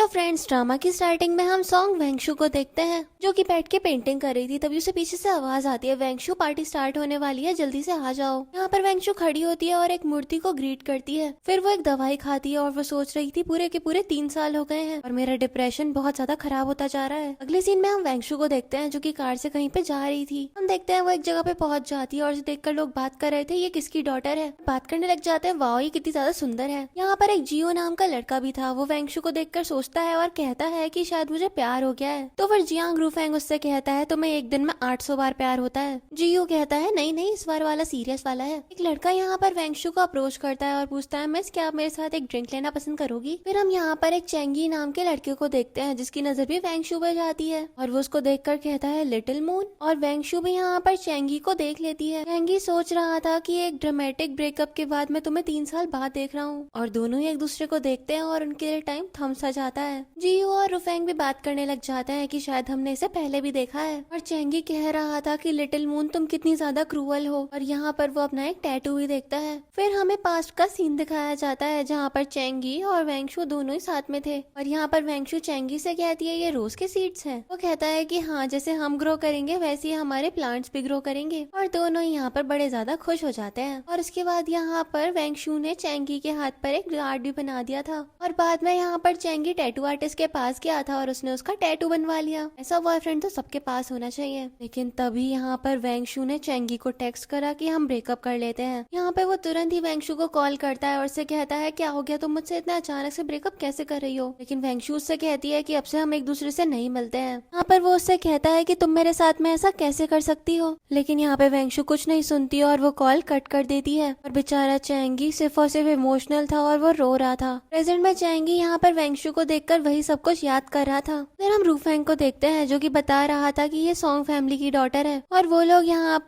Hello friends, drama की starting में हम सॉन्ग वेंगशु को देखते हैं जो कि बैठ के पेंटिंग कर रही थी। तभी उसे पीछे से आवाज आती है, वेंगशु पार्टी स्टार्ट होने वाली है, जल्दी से आ जाओ। यहाँ पर वेंगशु खड़ी होती है और एक मूर्ति को ग्रीट करती है। फिर वो एक दवाई खाती है और वो सोच रही थी पूरे के पूरे 3 साल हो गए हैं और मेरा डिप्रेशन बहुत ज्यादा खराब होता जा रहा है। अगले सीन में हम वेंगशु को देखते हैं जो की कार से कहीं पे जा रही थी। हम देखते हैं वो एक जगह पे पहुंच जाती है और उसे देखकर लोग बात कर रहे थे ये किसकी डॉटर है। बात करने लग जाते हैं, वाह ये कितनी ज्यादा सुंदर है। यहाँ पर एक जियो नाम का लड़का भी था। वो वेंगशु को देखकर सोचता है और कहता है कि शायद मुझे प्यार हो गया है। तो फिर जियांग रूफेंग उससे कहता है तुम्हें एक दिन में 800 बार प्यार होता है। जियो कहता है नहीं नहीं, इस बार वाला सीरियस वाला है। एक लड़का यहाँ पर वेंगशु को अप्रोच करता है और पूछता है मिस क्या आप मेरे साथ एक ड्रिंक लेना पसंद करोगी। फिर हम यहाँ पर एक चेंगी नाम के लड़के को देखते हैं जिसकी नजर भी वेंगशु पर जाती है और वो उसको देखकर कहता है लिटिल मून। और वेंगशु भी यहाँ पर चेंगी को देख लेती है। चेंगी सोच रहा था कि एक ड्रामेटिक ब्रेकअप के बाद मैं तुम्हें 3 साल बाद देख रहा हूँ। और दोनों ही एक दूसरे को देखते हैं और उनके लिए टाइम थम सा जाता है। जियो और रूफेंग भी बात करने लग जाते हैं कि शायद हमने इसे पहले भी देखा है। और चेंगी कह रहा था कि लिटिल मून तुम कितनी ज्यादा क्रूअल हो। और यहाँ पर वो अपना एक टैटू भी देखता है। फिर हमें पास्ट का सीन दिखाया जाता है जहाँ पर चेंगी और वेंगशु दोनों ही साथ में थे। और यहाँ पर वेंगशु चेंगी से कहती है ये रोज के सीड्स हैं। वो कहता है कि हाँ जैसे हम ग्रो करेंगे वैसे ही हमारे प्लांट्स भी ग्रो करेंगे। और दोनों ही यहाँ पर बड़े ज्यादा खुश हो जाते हैं। और उसके बाद यहाँ पर वेंगशु ने चेंगी के हाथ पर एक गार्ड भी बना दिया था। और बाद में यहाँ पर चेंगी टैटू आर्टिस्ट के पास गया था और उसने उसका टैटू बनवा लिया। ऐसा बॉयफ्रेंड तो सबके पास होना चाहिए। लेकिन तभी यहाँ पर वेंगशु ने चेंगी को टेक्स्ट करा कि हम ब्रेकअप कर लेते हैं। यहाँ पे वो तुरंत ही वेंगशु को कॉल करता है और उससे कहता है क्या हो गया, तुम मुझसे इतना अचानक से ब्रेकअप कैसे कर रही हो। लेकिन वेंगशु उससे कहती है कि अब से हम एक दूसरे से नहीं मिलते हैं। यहाँ पर वो उससे कहता है कि तुम मेरे साथ में ऐसा कैसे कर सकती हो। लेकिन यहाँ पे वेंगशु कुछ नहीं सुनती और वो कॉल कट कर देती है। और बेचारा चेंगी सिर्फ और सिर्फ इमोशनल था और वो रो रहा था। प्रेजेंट में चेंगी यहाँ पर वेंगशु को देखकर वही सब कुछ याद कर रहा था। फिर हम रूफेंग को देखते हैं जो कि बता रहा था कि ये सॉन्ग फैमिली की डॉटर है। और वो लोग यहाँ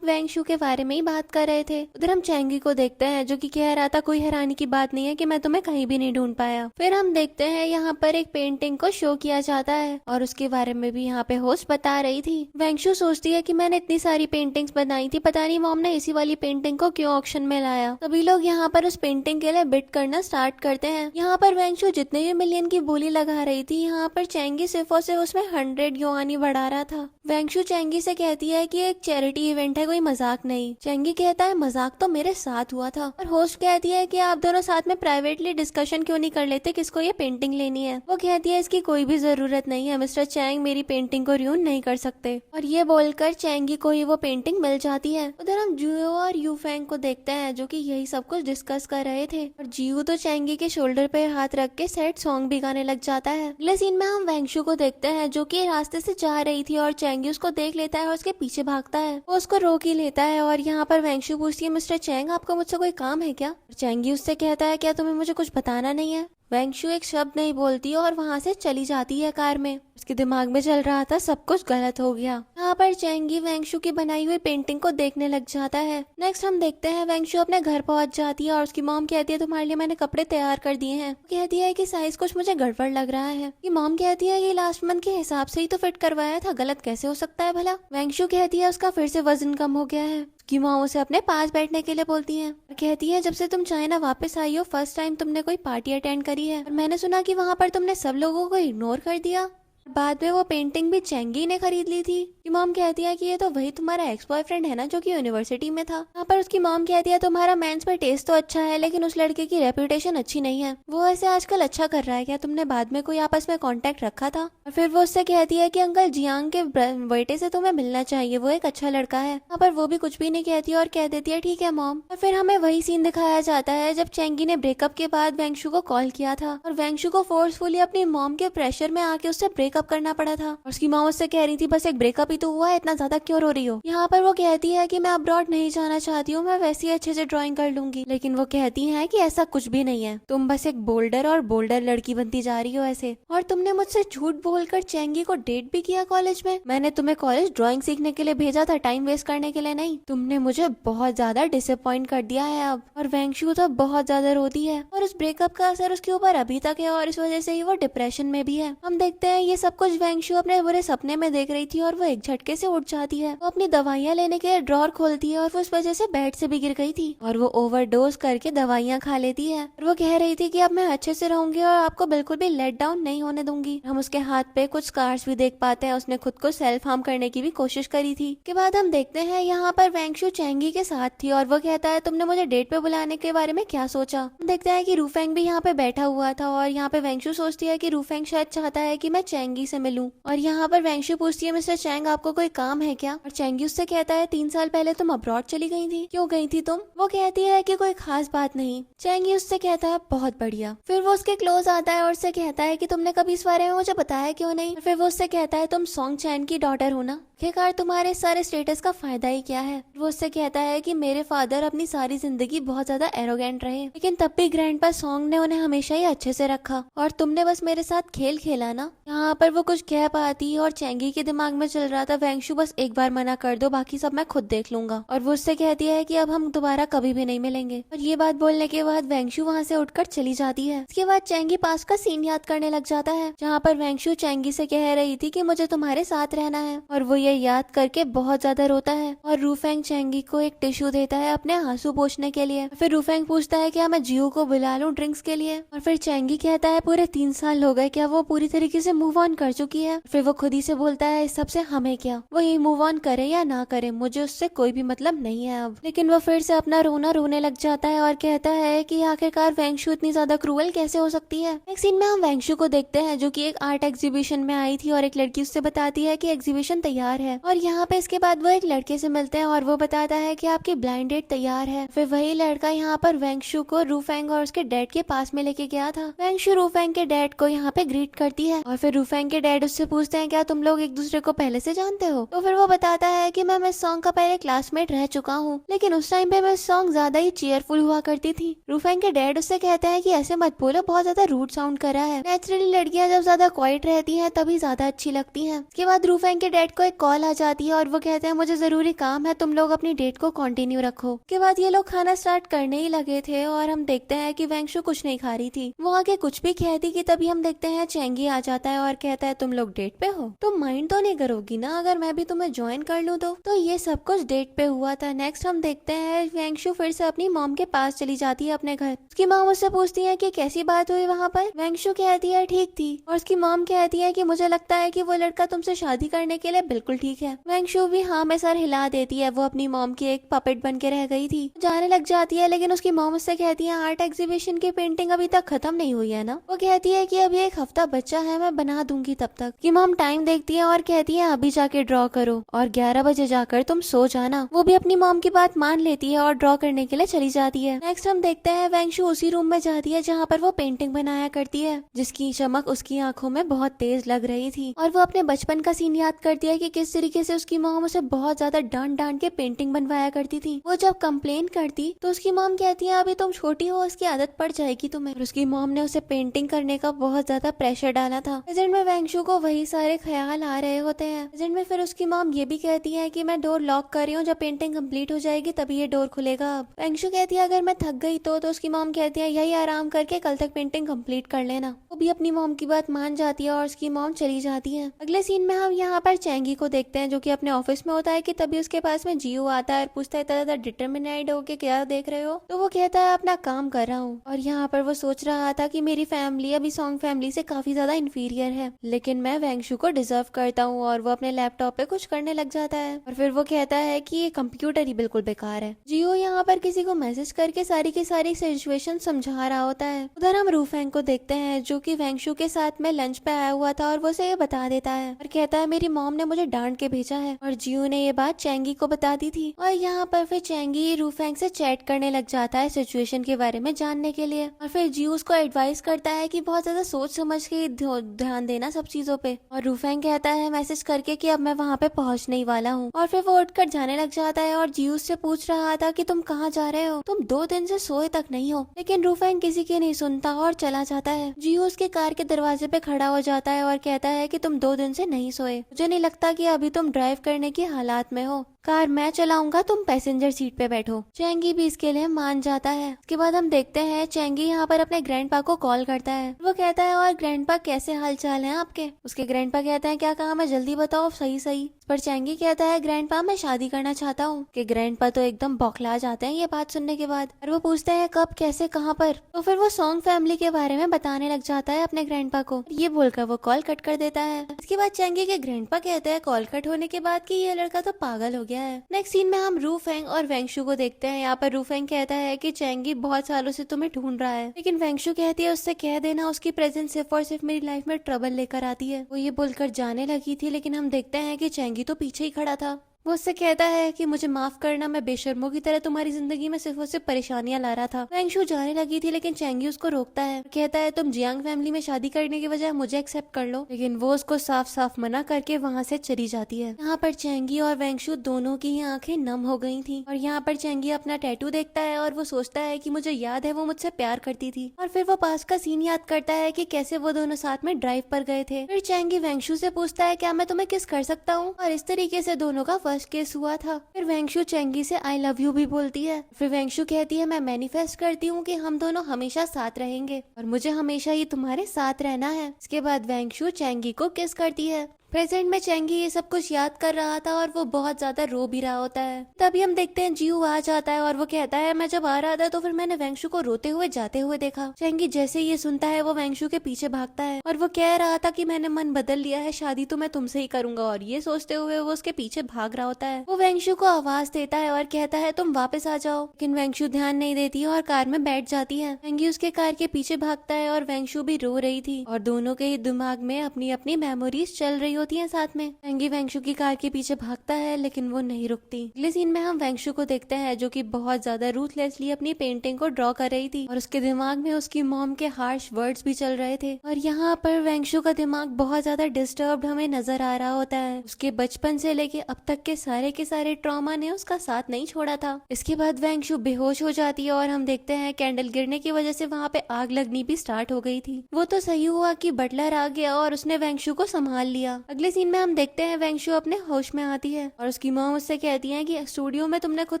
वेंगशु के बारे में ही बात कर रहे थे। उधर हम चेंगी को देखते हैं जो कि कह रहा था कोई हैरानी की बात नहीं है कि मैं तुम्हें कहीं भी नहीं ढूंढ पाया। फिर हम देखते हैं यहाँ पर एक पेंटिंग को शो किया जाता है और उसके बारे में भी यहाँ पे होस्ट बता रही थी। वेंगशु सोचती है कि मैंने इतनी सारी पेंटिंग्स बनाई थी, पता नहीं मॉम ने इसी वाली पेंटिंग को क्यों ऑक्शन में लाया। सभी लोग यहाँ पर उस पेंटिंग के लिए बिड करना स्टार्ट करते हैं। यहाँ पर वेंगशु जितने भी मिलियन की बोली लगा रही थी, यहाँ पर चेंगी सिर्फ और सिर्फ उसमें 100 युआनी बढ़ा रहा था। वेंगशु चेंगी से कहती है कि एक चैरिटी इवेंट है, कोई मजाक नहीं। चेंगी कहता है मजाक तो मेरे साथ हुआ था। और होस्ट कहती है कि आप दोनों साथ में प्राइवेटली डिस्कशन क्यों नहीं कर लेते किसको ये पेंटिंग लेनी है। वो कहती है इसकी कोई भी जरूरत नहीं है, मिस्टर चैंग मेरी पेंटिंग को र्यून नहीं कर सकते। और ये बोलकर चेंगी को ही वो पेंटिंग मिल जाती है। उधर हम जियो और यूफेंग को देखते हैं जो कि यही सब कुछ डिस्कस कर रहे थे। और जियो तो चेंगी के शोल्डर पे हाथ रख के सैड सॉन्ग भी गाने लग जाता है। अगले सीन में हम वेंगशु को देखते हैं जो कि रास्ते से जा रही थी और चेंगी उसको देख लेता है और उसके पीछे भागता है। वो उसको रोक ही लेता है और यहाँ पर वेंगशु पूछती है मिस्टर चैंग आपको मुझसे कोई काम है क्या। और चेंगी उससे कहता है क्या तुम्हें मुझे कुछ बताना नहीं है। वेंगशु एक शब्द नहीं बोलती और वहाँ से चली जाती है कार में। उसके दिमाग में चल रहा था सब कुछ गलत हो गया। यहाँ पर चेंगी वेंगशु की बनाई हुई पेंटिंग को देखने लग जाता है। नेक्स्ट हम देखते हैं वेंगशु अपने घर पहुंच जाती है और उसकी मॉम कहती है तुम्हारे लिए मैंने कपड़े तैयार कर दिए हैं। कहती है कि साइज कुछ मुझे गड़बड़ लग रहा है। ये मॉम कहती है ये लास्ट मंथ के हिसाब से ही तो फिट करवाया था, गलत कैसे हो सकता है भला। वेंगशु कहती है उसका फिर से वजन कम हो गया है। उसकी मॉम उसे अपने पास बैठने के लिए बोलती है और कहती है जब से तुम चाइना वापस आई हो फर्स्ट टाइम तुमने कोई पार्टी अटेंड करी है और मैंने सुना कि वहाँ पर तुमने सब लोगों को इग्नोर कर दिया। बाद में वो पेंटिंग भी चेंगी ने खरीद ली थी। उसकी मॉम कहती है कि ये तो वही तुम्हारा एक्स बॉयफ्रेंड है ना जो कि यूनिवर्सिटी में था। यहाँ पर उसकी मॉम कहती है तुम्हारा मेंस पे टेस्ट तो अच्छा है लेकिन उस लड़के की रेपुटेशन अच्छी नहीं है, वो ऐसे आजकल अच्छा कर रहा है, क्या तुमने बाद में कोई आपस में कांटेक्ट रखा था। और फिर वो उससे कहती है कि अंकल जियांग के बेटे से तुम्हें मिलना चाहिए, वो एक अच्छा लड़का है। यहाँ पर वो भी कुछ भी नहीं कहती और कह देती है ठीक है मॉम। और फिर हमें वही सीन दिखाया जाता है जब चेंगी ने ब्रेकअप के बाद वेंगशु को कॉल किया था और वेंगशु को फोर्सफुली अपनी मॉम के प्रेशर में आके उससे ब्रेकअप करना पड़ा था। और उसकी मॉम उससे कह रही थी बस एक ब्रेकअप ही तो हुआ है, इतना ज्यादा क्यों रो रही हो। यहाँ पर वो कहती है कि मैं अब्रॉड नहीं जाना चाहती हूँ, मैं वैसे ही अच्छे से ड्राइंग कर लूंगी। लेकिन वो कहती है कि ऐसा कुछ भी नहीं है, तुम बस एक बोल्डर और बोल्डर लड़की बनती जा रही हो ऐसे। और तुमने मुझसे झूठ बोलकर चेंगी को डेट भी किया कॉलेज में। मैंने तुम्हें कॉलेज ड्राइंग सीखने के लिए भेजा था, टाइम वेस्ट करने के लिए नहीं। तुमने मुझे बहुत ज्यादा डिसअपॉइंट कर दिया है अब। और वेंगशु तो बहुत ज्यादा रोती है और उस ब्रेकअप का असर उसके ऊपर अभी तक है और इस वजह से ही वो डिप्रेशन में भी है। हम देखते हैं ये सब कुछ वेंगशु अपने बुरे सपने में देख रही थी और वो एक झटके से उठ जाती है। वो अपनी दवाइयाँ लेने के लिए ड्रॉर खोलती है और वो उस वजह से बेड से भी गिर गई थी और वो ओवरडोज करके दवाइयाँ खा लेती है। और वो कह रही थी कि अब मैं अच्छे से रहूंगी और आपको बिल्कुल भी लेट डाउन नहीं होने दूंगी। हम उसके हाथ पे कुछ स्कार्स भी देख पाते हैं, उसने खुद को सेल्फ हार्म करने की भी कोशिश करी थी। के बाद हम देखते हैं यहाँ पर वेंगशु चेंगी के साथ थी और वो कहता है तुमने मुझे डेट पे बुलाने के बारे में क्या सोचा। हम देखते हैं कि रूफेंग भी यहाँ पे बैठा हुआ था और यहाँ पे वेंगशु सोचती है कि रूफेंग शायद चाहता है कि मैं चेंगी से मिलूं। और यहाँ पर वेंगशु पूछती है मिस्टर चैंग आपको कोई काम है क्या। और चेंगी उससे कहता है 3 साल पहले तुम अब्रॉड चली गई थी, क्यों गई थी तुम। वो कहती है कि कोई खास बात नहीं। चेंगी उससे कहता है बहुत बढ़िया। फिर वो उसके क्लोज आता है और उससे कहता है कि तुमने कभी इस बारे में मुझे बताया क्यों नहीं। फिर वो उससे कहता है तुम सॉन्ग चैन की डॉटर हो ना, आखिरकार तुम्हारे सारे स्टेटस का फायदा ही क्या है। वो उससे कहता है कि मेरे फादर अपनी सारी जिंदगी बहुत ज्यादा एरोगेंट रहे, लेकिन तब भी ग्रैंडपा सॉन्ग ने उन्हें हमेशा ही अच्छे से रखा और तुमने बस मेरे साथ खेल खेला ना। यहाँ पर वो कुछ कह पाती और चेंगी के दिमाग में चल रहा था वेंगशु बस एक बार मना कर दो, बाकी सब मैं खुद देख लूंगा। और वो उससे कहती है कि अब हम दोबारा कभी भी नहीं मिलेंगे। और ये बात बोलने के बाद वेंगशु वहाँ से उठकर चली जाती है। इसके बाद चेंगी पास का सीन याद करने लग जाता है जहाँ पर वेंगशु चेंगी से कह रही थी कि मुझे तुम्हारे साथ रहना है और वो ये याद करके बहुत ज्यादा रोता है। और रूफेंग चेंगी को एक टिश्यू देता है अपने आंसू पोंछने के लिए। फिर रूफेंग पूछता है क्या मैं जियो को बुला लूं ड्रिंक्स के लिए। और फिर चेंगी कहता है पूरे 3 साल हो गए, क्या वो पूरी तरीके से मूव ऑन कर चुकी है। फिर वो खुद ही से बोलता है इस सबसे हमें क्या, वो ये मूव ऑन करे या ना करे मुझे उससे कोई भी मतलब नहीं है अब। लेकिन वो फिर से अपना रोना रोने लग जाता है और कहता है कि आखिरकार वेंगशु इतनी ज्यादा क्रूअल कैसे हो सकती है। एक सीन में हम वेंगशु को देखते हैं जो कि एक आर्ट एग्जीबिशन में आई थी और एक लड़की उससे बताती है कि एग्जीबिशन तैयार है। और यहाँ पे इसके बाद वो एक लड़के से मिलते हैं और वो बताता है कि आपकी ब्लाइंड डेट तैयार है। फिर वही लड़का यहाँ पर वेंगशु को रूफेंग और उसके डैड के पास में लेके गया था। वेंगशु रूफेंग के डैड को यहाँ पे ग्रीट करती है और फिर रूफेंग के डैड उससे पूछते हैं क्या तुम लोग एक दूसरे को पहले से जानते हो। तो फिर वो बताता है कि मैं मिस सॉन्ग का पहले क्लासमेट रह चुका हूँ, लेकिन उस टाइम पे मिस सॉन्ग ज्यादा ही चीयरफुल हुआ करती थी। रूफेंग के डैड उससे कहते हैं कि ऐसे मत बोलो, बहुत ज्यादा रूड साउंड कर रहा है। नेचुरली लड़कियां जब ज्यादा क्वाइट रहती हैं तभी ज्यादा अच्छी लगती हैं। उसके बाद रूफेंग के डैड को एक कॉल आ जाती है और वो कहते हैं मुझे जरूरी काम है, तुम लोग अपनी डेट को कंटिन्यू रखो। के बाद ये लोग खाना स्टार्ट करने ही लगे थे और हम देखते हैं कि वेंगशु कुछ नहीं खा रही थी। वो आगे कुछ भी कहती कि तभी हम देखते हैं चेंगी आ जाता है और कहता है तुम लोग डेट पे हो, तुम माइंड तो नहीं करोगी ना अगर मैं भी तुम्हें ज्वाइन कर लूं तो ये सब कुछ डेट पे हुआ था। नेक्स्ट हम देखते हैं वेंगशु फिर से अपनी मॉम के पास चली जाती है अपने घर। उसकी मॉम उससे पूछती है कि कैसी बात हुई वहाँ पर। वेंगशु कहती है ठीक थी और उसकी मॉम कहती है कि मुझे लगता है कि वो लड़का तुमसे शादी करने के लिए बिल्कुल ठीक है। वेंगशु भी हाँ में सर हिला देती है, वो अपनी मॉम की एक पपेट बन के रह गई थी, जाने लग जाती है। लेकिन उसकी मॉम उससे कहती है आर्ट एग्जीबिशन की पेंटिंग अभी तक खत्म नहीं हुई है ना। वो कहती है कि अभी 1 हफ्ता बचा है, मैं बना दूंगी तब तक। की मॉम टाइम देखती है और कहती है अभी जाके ड्रॉ करो और 11 बजे जाकर तुम सो जाना। वो भी अपनी मॉम की बात मान लेती है और ड्रॉ करने के लिए चली जाती है। नेक्स्ट हम देखते हैं वेंगशु उसी रूम में जाती है जहाँ पर वो पेंटिंग बनाया करती है, जिसकी चमक उसकी आंखों में बहुत तेज लग रही थी। और वो अपने बचपन का सीन याद करती है कि किस तरीके से उसकी मॉम उसे बहुत ज्यादा डांट डांट के पेंटिंग बनवाया करती थी। वो जब कंप्लेन करती तो उसकी मॉम कहती है अभी तुम छोटी हो, उसकी आदत पड़ जाएगी तुम्हें। और उसकी मॉम ने उसे पेंटिंग करने का बहुत ज्यादा प्रेशर डाला था। प्रेजेंट में वेंगशु को वही सारे ख्याल आ रहे होते हैं। प्रेजेंट में फिर उसकी मॉम ये भी कहती है कि मैं डोर लॉक कर रही हूँ, जब पेंटिंग कंप्लीट हो जाएगी तभी ये डोर खुलेगा। अब वेंगशु कहती है अगर मैं थक गई तो उसकी मॉम कहती है यही आराम करके कल तक पेंटिंग कंप्लीट कर लेना। वो भी अपनी मॉम की बात मान जाती है और उसकी मॉम चली जाती है। अगले सीन में हम यहाँ पर चेंगी को देखते हैं जो कि अपने ऑफिस में होता है कि तभी उसके पास में जियो आता है और पूछता है ज्यादा डिटरमिनेड हो के क्या देख रहे हो। तो वो कहता है अपना काम कर रहा हूँ। और यहाँ पर वो सोच रहा था कि मेरी फैमिली अभी सॉन्ग फैमिली से काफी ज्यादा इंफीरियर है, लेकिन मैं वेंगशु को डिजर्व करता हूँ। और वो अपने लैपटॉप पे कुछ करने लग जाता है और फिर वो कहता है कि ये कंप्यूटर ही बिल्कुल बेकार है। जियो यहाँ पर किसी को मैसेज करके सारी की सारी सिचुएशन समझा रहा होता है। उधर हम रूफेंग को देखते हैं जो कि वेंगशु के साथ में लंच पे आया हुआ था और वो उसे ये बता देता है और कहता है मेरी मॉम ने मुझे डांट के भेजा है। और जियो ने ये बात चेंगी को बता दी थी। और यहाँ पर फिर चेंगी रूफेंग से चैट करने लग जाता है सिचुएशन के बारे में जानने के लिए। और फिर जियो उसको एडवाइस करता है कि बहुत ज्यादा सोच समझ के ध्यान देना सब चीजों पे। और रूफेंग कहता है मैसेज करके कि अब मैं वहाँ पे पहुँचने ही वाला हूँ। और फिर वो उठकर जाने लग जाता है और जियो से पूछ रहा था कि तुम कहाँ जा रहे हो, तुम 2 दिन से सोए तक नहीं हो। लेकिन रूफेंग किसी की नहीं सुनता और चला जाता है। जियो उसके कार के दरवाजे पे खड़ा हो जाता है और कहता है कि तुम 2 दिन से नहीं सोए, मुझे नहीं लगता कि अभी तुम ड्राइव करने की हालात में हो। कार मैं चलाऊंगा, तुम पैसेंजर सीट पे बैठो। चैंगी भी इसके लिए मान जाता है। उसके बाद हम देखते हैं चैंगी यहाँ पर अपने ग्रैंडपा को कॉल करता है। वो कहता है, और ग्रैंडपा कैसे हाल चाल है आपके? उसके ग्रैंडपा कहते हैं, क्या काम है, जल्दी बताओ सही सही। पर चैंगी कहता है, ग्रैंडपा मैं शादी करना चाहता हूँ। कि ग्रैंडपा तो एकदम बौखला जाते हैं ये बात सुनने के बाद, और वो पूछते हैं कब, कैसे, कहाँ पर। तो फिर वो सॉन्ग फैमिली के बारे में बताने लग जाता है अपने ग्रैंडपा को। ये बोलकर वो कॉल कट कर देता है। इसके बाद चैंगी के ग्रैंडपा कहते हैं कॉल कट होने के बाद कि ये लड़का तो पागल हो गया है। नेक्स्ट सीन में हम रू फेंग और वेंगशु को देखते हैं। यहाँ पर रू फेंग कहता है कि चैंगी बहुत सालों से तुम्हें ढूंढ रहा है, लेकिन वेंगशु कहती है उससे कह देना उसकी प्रेजेंस सिर्फ और सिर्फ मेरी लाइफ में ट्रबल लेकर आती है। वो ये बोलकर जाने लगी थी, लेकिन हम देखते हैं कि चैंगी तो पीछे ही खड़ा था। वो उससे कहता है कि मुझे माफ करना, मैं बेशर्मों की तरह तुम्हारी जिंदगी में सिर्फ और सिर्फ परेशानियां ला रहा था। वेंगशु जाने लगी थी, लेकिन चैंगी उसको रोकता है। कहता है तुम जियांग फैमिली में शादी करने की बजाय मुझे एक्सेप्ट कर लो, लेकिन वो उसको साफ साफ मना करके वहाँ से चली जाती है। यहाँ पर चैंगी और वेंगशु दोनों की ही आंखें नम हो गई थी। और यहाँ पर चैंगी अपना टैटू देखता है और वो सोचता है कि मुझे याद है वो मुझसे प्यार करती थी। और फिर वो पास का सीन याद करता है कि कैसे वो दोनों साथ में ड्राइव पर गए थे। फिर चैंगी वेंगशु से पूछता है, क्या मैं तुम्हें किस कर सकता हूँ? और इस तरीके से दोनों का फर्स्ट केस हुआ था। फिर वेंगशु चैंगी से आई लव यू भी बोलती है। फिर वेंगशु कहती है, मैं मैनिफेस्ट करती हूँ कि हम दोनों हमेशा साथ रहेंगे और मुझे हमेशा ही तुम्हारे साथ रहना है। इसके बाद वेंगशु चैंगी को किस करती है। प्रेजेंट में चैंगी ये सब कुछ याद कर रहा था और वो बहुत ज्यादा रो भी रहा होता है। तभी हम देखते हैं जियू आ जाता है और वो कहता है, मैं जब आ रहा था तो फिर मैंने वेंगशु को रोते हुए जाते हुए देखा। चैंगी जैसे ये सुनता है वो वेंगशु के पीछे भागता है और वो कह रहा था कि मैंने मन बदल लिया है, शादी तो मैं तुमसे ही करूंगा। और ये सोचते हुए वो उसके पीछे भाग रहा होता है। वो वेंगशु को आवाज देता है और कहता है तुम वापस आ जाओ, लेकिन वेंगशु ध्यान नहीं देती और कार में बैठ जाती है। चैंगी उसके कार के पीछे भागता है और वेंगशु भी रो रही थी और दोनों के दिमाग में अपनी अपनी मेमोरीज चल रही होती है साथ में। चैंगी वेंगशु की कार के पीछे भागता है, लेकिन वो नहीं रुकती। अगले सीन में हम वेंगशु को देखते हैं जो कि बहुत ज्यादा रूथलेसली अपनी पेंटिंग को ड्रॉ कर रही थी और उसके दिमाग में उसकी मॉम के हार्श वर्ड्स भी चल रहे थे। और यहाँ पर वेंगशु का दिमाग बहुत ज्यादा डिस्टर्ब्ड हमें नजर आ रहा होता है। उसके बचपन से लेके अब तक के सारे ट्रॉमा ने उसका साथ नहीं छोड़ा था। इसके बाद वेंगशु बेहोश हो जाती है और हम देखते हैं कैंडल गिरने की वजह से वहाँ पे आग लगनी भी स्टार्ट हो गई थी। वो तो सही हुआ कि बटलर आ गया और उसने वेंगशु को संभाल लिया। अगले सीन में हम देखते हैं वेंगशु अपने होश में आती है और उसकी मॉम उससे कहती है कि स्टूडियो में तुमने खुद